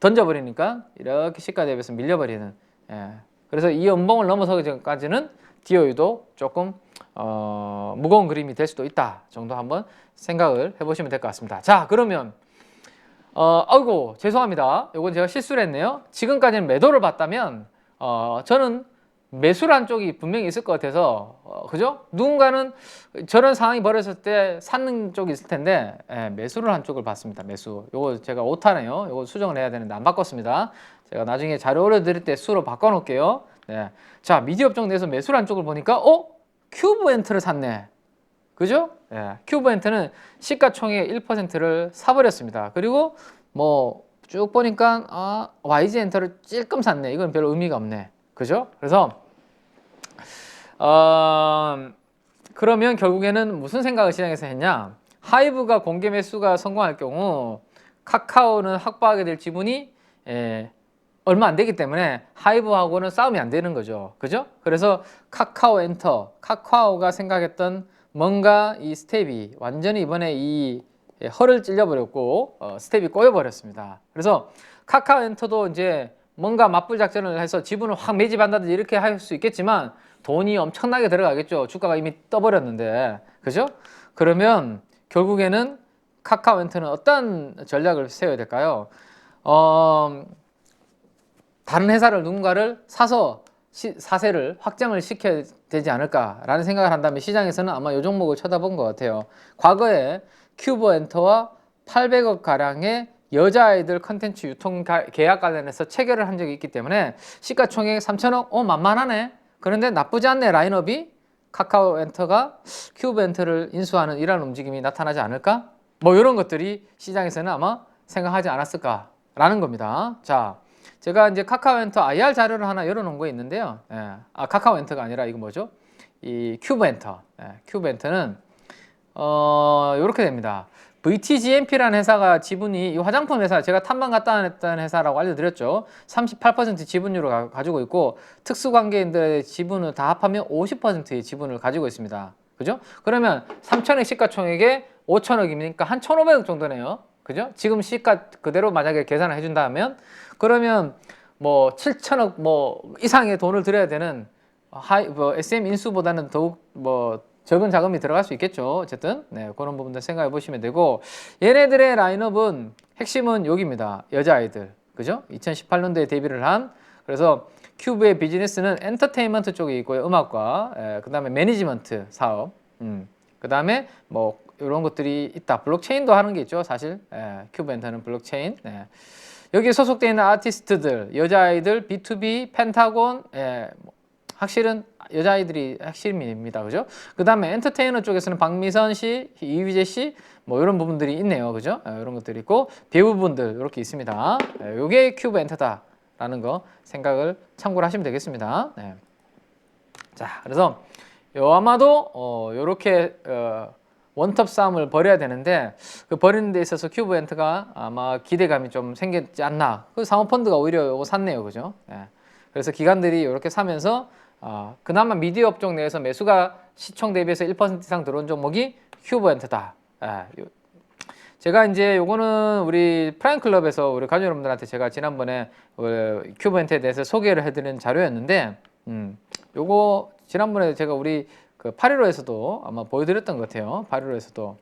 던져버리니까 이렇게 시가 대비해서 밀려버리는. 그래서 이 연봉을 넘어서기 전까지는 DOU도 조금 무거운 그림이 될 수도 있다 정도 한번 생각을 해보시면 될 것 같습니다. 자, 그러면 아이고 죄송합니다. 이건 제가 실수를 했네요. 지금까지는 매도를 봤다면 저는 매수를 한 쪽이 분명히 있을 것 같아서 그죠? 누군가는 저런 상황이 벌어졌을 때 사는 쪽이 있을 텐데 매수를 한 쪽을 봤습니다. 매수. 요거 제가 오타네요. 요거 수정을 해야 되는데 안 바꿨습니다. 제가 나중에 자료 올려드릴 때 수로 바꿔놓을게요. 네. 자, 미디어 업종 내에서 매수를 한 쪽을 보니까 큐브엔트를 샀네. 그죠? 큐브엔트는 시가총액 1%를 사버렸습니다. 그리고 뭐 쭉 보니까 YG엔터를 찔끔 샀네. 이건 별로 의미가 없네. 그죠? 그래서 그러면 결국에는 무슨 생각을 시장에서 했냐? 하이브가 공개 매수가 성공할 경우 카카오는 확보하게 될 지분이 얼마 안 되기 때문에 하이브하고는 싸움이 안 되는 거죠. 그죠? 그래서 카카오가 생각했던 뭔가 이 스텝이 완전히 이번에 이 허를 찔려버렸고 스텝이 꼬여버렸습니다. 그래서 카카오엔터도 이제 뭔가 맞불 작전을 해서 지분을 확 매집한다든지 이렇게 할 수 있겠지만 돈이 엄청나게 들어가겠죠. 주가가 이미 떠버렸는데. 그죠? 그러면 결국에는 카카오엔터는 어떤 전략을 세워야 될까요? 다른 회사를 누군가를 사서 사세를 확장을 시켜야 되지 않을까라는 생각을 한다면 시장에서는 아마 이 종목을 쳐다본 것 같아요. 과거에 큐브엔터와 800억 가량의 여자아이들 컨텐츠 유통 계약 관련해서 체결을 한 적이 있기 때문에 시가총액 3천억? 만만하네. 그런데 나쁘지 않네. 라인업이. 카카오엔터가 큐브엔터를 인수하는 이런 움직임이 나타나지 않을까? 뭐 이런 것들이 시장에서는 아마 생각하지 않았을까라는 겁니다. 자, 제가 이제 카카오엔터 IR 자료를 하나 열어놓은 거 있는데요. 카카오엔터가 아니라 이거 뭐죠? 이 큐브엔터. 큐브엔터는 이렇게 됩니다. VTGMP라는 회사가 지분이 이 화장품 회사 제가 탐방 갔다 했던 회사라고 알려드렸죠. 38% 지분율을 가지고 있고 특수관계인들의 지분을 다 합하면 50%의 지분을 가지고 있습니다. 그죠? 그러면 3천억 시가총액에 5천억이니까 한 1,500억 정도네요. 그죠? 지금 시가 그대로 만약에 계산을 해준다면 그러면 뭐 7천억 뭐 이상의 돈을 들여야 되는 SM 인수보다는 더욱 뭐 적은 자금이 들어갈 수 있겠죠. 어쨌든 그런 부분들 생각해 보시면 되고 얘네들의 라인업은 핵심은 여기입니다. 여자아이들. 그죠? 2018년도에 데뷔를 한 그래서 큐브의 비즈니스는 엔터테인먼트 쪽에 있고요. 음악과 그 다음에 매니지먼트 사업 그 다음에 뭐 이런 것들이 있다. 블록체인도 하는 게 있죠. 사실 큐브엔터는 블록체인 여기에 소속되어 있는 아티스트들 여자아이들 B2B 펜타곤 확실은 여자아이들이 핵심입니다. 그죠? 그 다음에 엔터테이너 쪽에서는 박미선 씨, 이휘재 씨, 뭐 이런 부분들이 있네요. 그죠? 이런 것들이 있고, 배우분들 이렇게 있습니다. 이게 큐브 엔터다라는 거 생각을 참고를 하시면 되겠습니다. 자, 그래서 아마도 요렇게 원톱 싸움을 벌여야 되는데 그 벌이는 데 있어서 큐브 엔터가 아마 기대감이 좀 생겼지 않나. 그 사모펀드가 오히려 요거 샀네요. 그죠? 그래서 기관들이 이렇게 사면서 그나마 미디어 업종 내에서 매수가 시총 대비해서 1% 이상 들어온 종목이 큐브엔터다. 제가 이제 요거는 우리 프라임클럽에서 우리 가족 여러분들한테 제가 지난번에 큐브엔터에 대해서 소개를 해드린 자료였는데, 요거 지난번에 제가 우리 그 815에서도 아마 보여드렸던 것 같아요. 815에서도.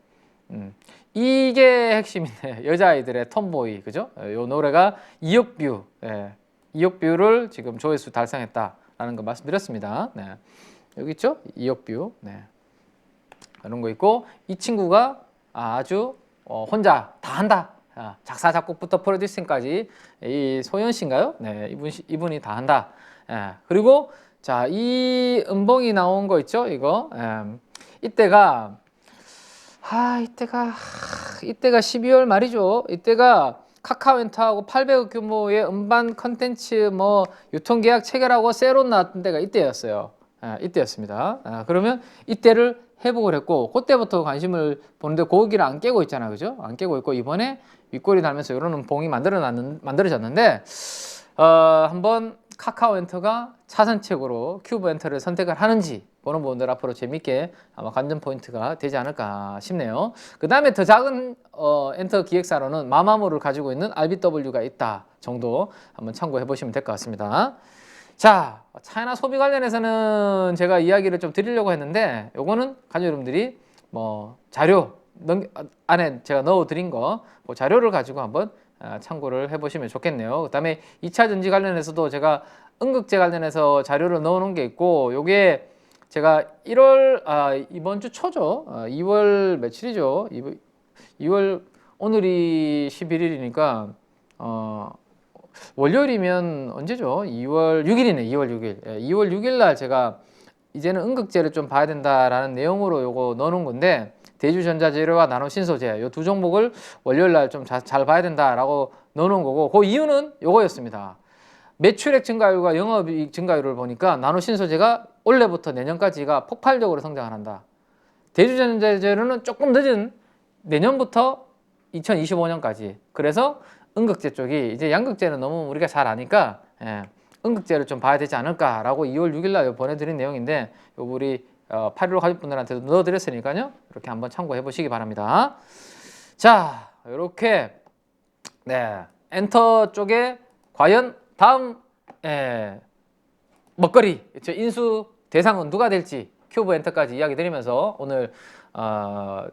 이게 핵심인데, 여자아이들의 톰보이, 그죠? 요 노래가 2억 뷰, 2억 뷰를 지금 조회수 달성했다라는 거 말씀드렸습니다. 네. 여기 있죠? 2억 뷰. 네. 이런 거 있고, 이 친구가 아주 혼자 다 한다. 작사, 작곡부터 프로듀싱까지 이 소연 씨인가요? 네, 이분이 다 한다. 그리고 자, 이 음봉이 나온 거 있죠? 이거. 이때가 12월 말이죠. 이때가 카카오엔터하고 800억 규모의 음반 컨텐츠 뭐 유통계약 체결하고 세론 나왔던 때가 이때였어요. 이때였습니다. 그러면 이때를 회복을 했고, 그때부터 관심을 보는데 고기를 안 깨고 있잖아, 그죠? 안 깨고 있고, 이번에 윗골이 달면서 이런 음봉이 만들어졌는데, 한번 카카오엔터가 차선책으로 큐브엔터를 선택을 하는지 보는 분들 앞으로 재밌게 아마 관전 포인트가 되지 않을까 싶네요. 그 다음에 더 작은 엔터 기획사로는 마마무를 가지고 있는 RBW가 있다 정도 한번 참고해 보시면 될 것 같습니다. 자, 차이나 소비 관련해서는 제가 이야기를 좀 드리려고 했는데, 요거는 가족 여러분들이 뭐 자료 안에 제가 넣어 드린 거 그 자료를 가지고 한번 참고를 해보시면 좋겠네요. 그 다음에 2차 전지 관련해서도 제가 음극재 관련해서 자료를 넣어 놓은 게 있고, 요게 제가 1월 이번 주 초죠. 2월 며칠이죠? 2월 오늘이 11일이니까 월요일이면 언제죠? 2월 6일이네. 2월 6일. 2월 6일 날 제가 이제는 음극재를 좀 봐야 된다라는 내용으로 요거 넣어놓은 건데, 대주전자재료와 나노신소재 요 두 종목을 월요일 날 좀 잘 봐야 된다라고 넣어놓은 거고, 그 이유는 요거였습니다. 매출액 증가율과 영업이익 증가율을 보니까 나노신소재가 올해부터 내년까지가 폭발적으로 성장을 한다. 대주전자재료는 조금 늦은 내년부터 2025년까지. 그래서 음극재 쪽이, 이제 양극재는 너무 우리가 잘 아니까 음극재를 좀 봐야 되지 않을까라고 2월 6일 날 보내드린 내용인데, 요 우리 8.15 가족분들한테도 넣어드렸으니까요. 이렇게 한번 참고해 보시기 바랍니다. 자, 이렇게 엔터 쪽에 과연 다음 먹거리 인수 대상은 누가 될지 큐브 엔터까지 이야기 드리면서 오늘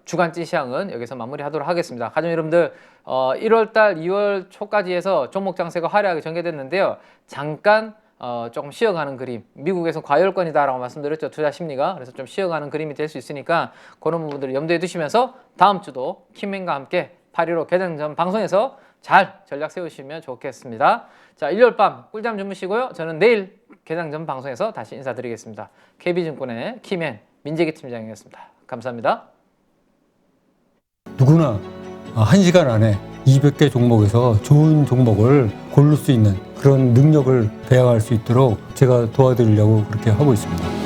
주간지 시향은 여기서 마무리하도록 하겠습니다. 가족 여러분들 1월달 2월 초까지 해서 종목 장세가 화려하게 전개됐는데요. 잠깐 조금 쉬어가는 그림, 미국에서 과열권이다라고 말씀드렸죠. 투자 심리가. 그래서 좀 쉬어가는 그림이 될 수 있으니까 그런 부분들을 염두에 두시면서 다음 주도 킴맨과 함께 8.15 개장 전 방송에서 잘 전략 세우시면 좋겠습니다. 자, 일요일 밤 꿀잠 주무시고요. 저는 내일 개장 전 방송에서 다시 인사드리겠습니다. KB증권의 킴맨 민재기 팀장이었습니다. 감사합니다. 누구나 1시간 안에 200개 종목에서 좋은 종목을 고를 수 있는 그런 능력을 배양할 수 있도록 제가 도와드리려고 그렇게 하고 있습니다.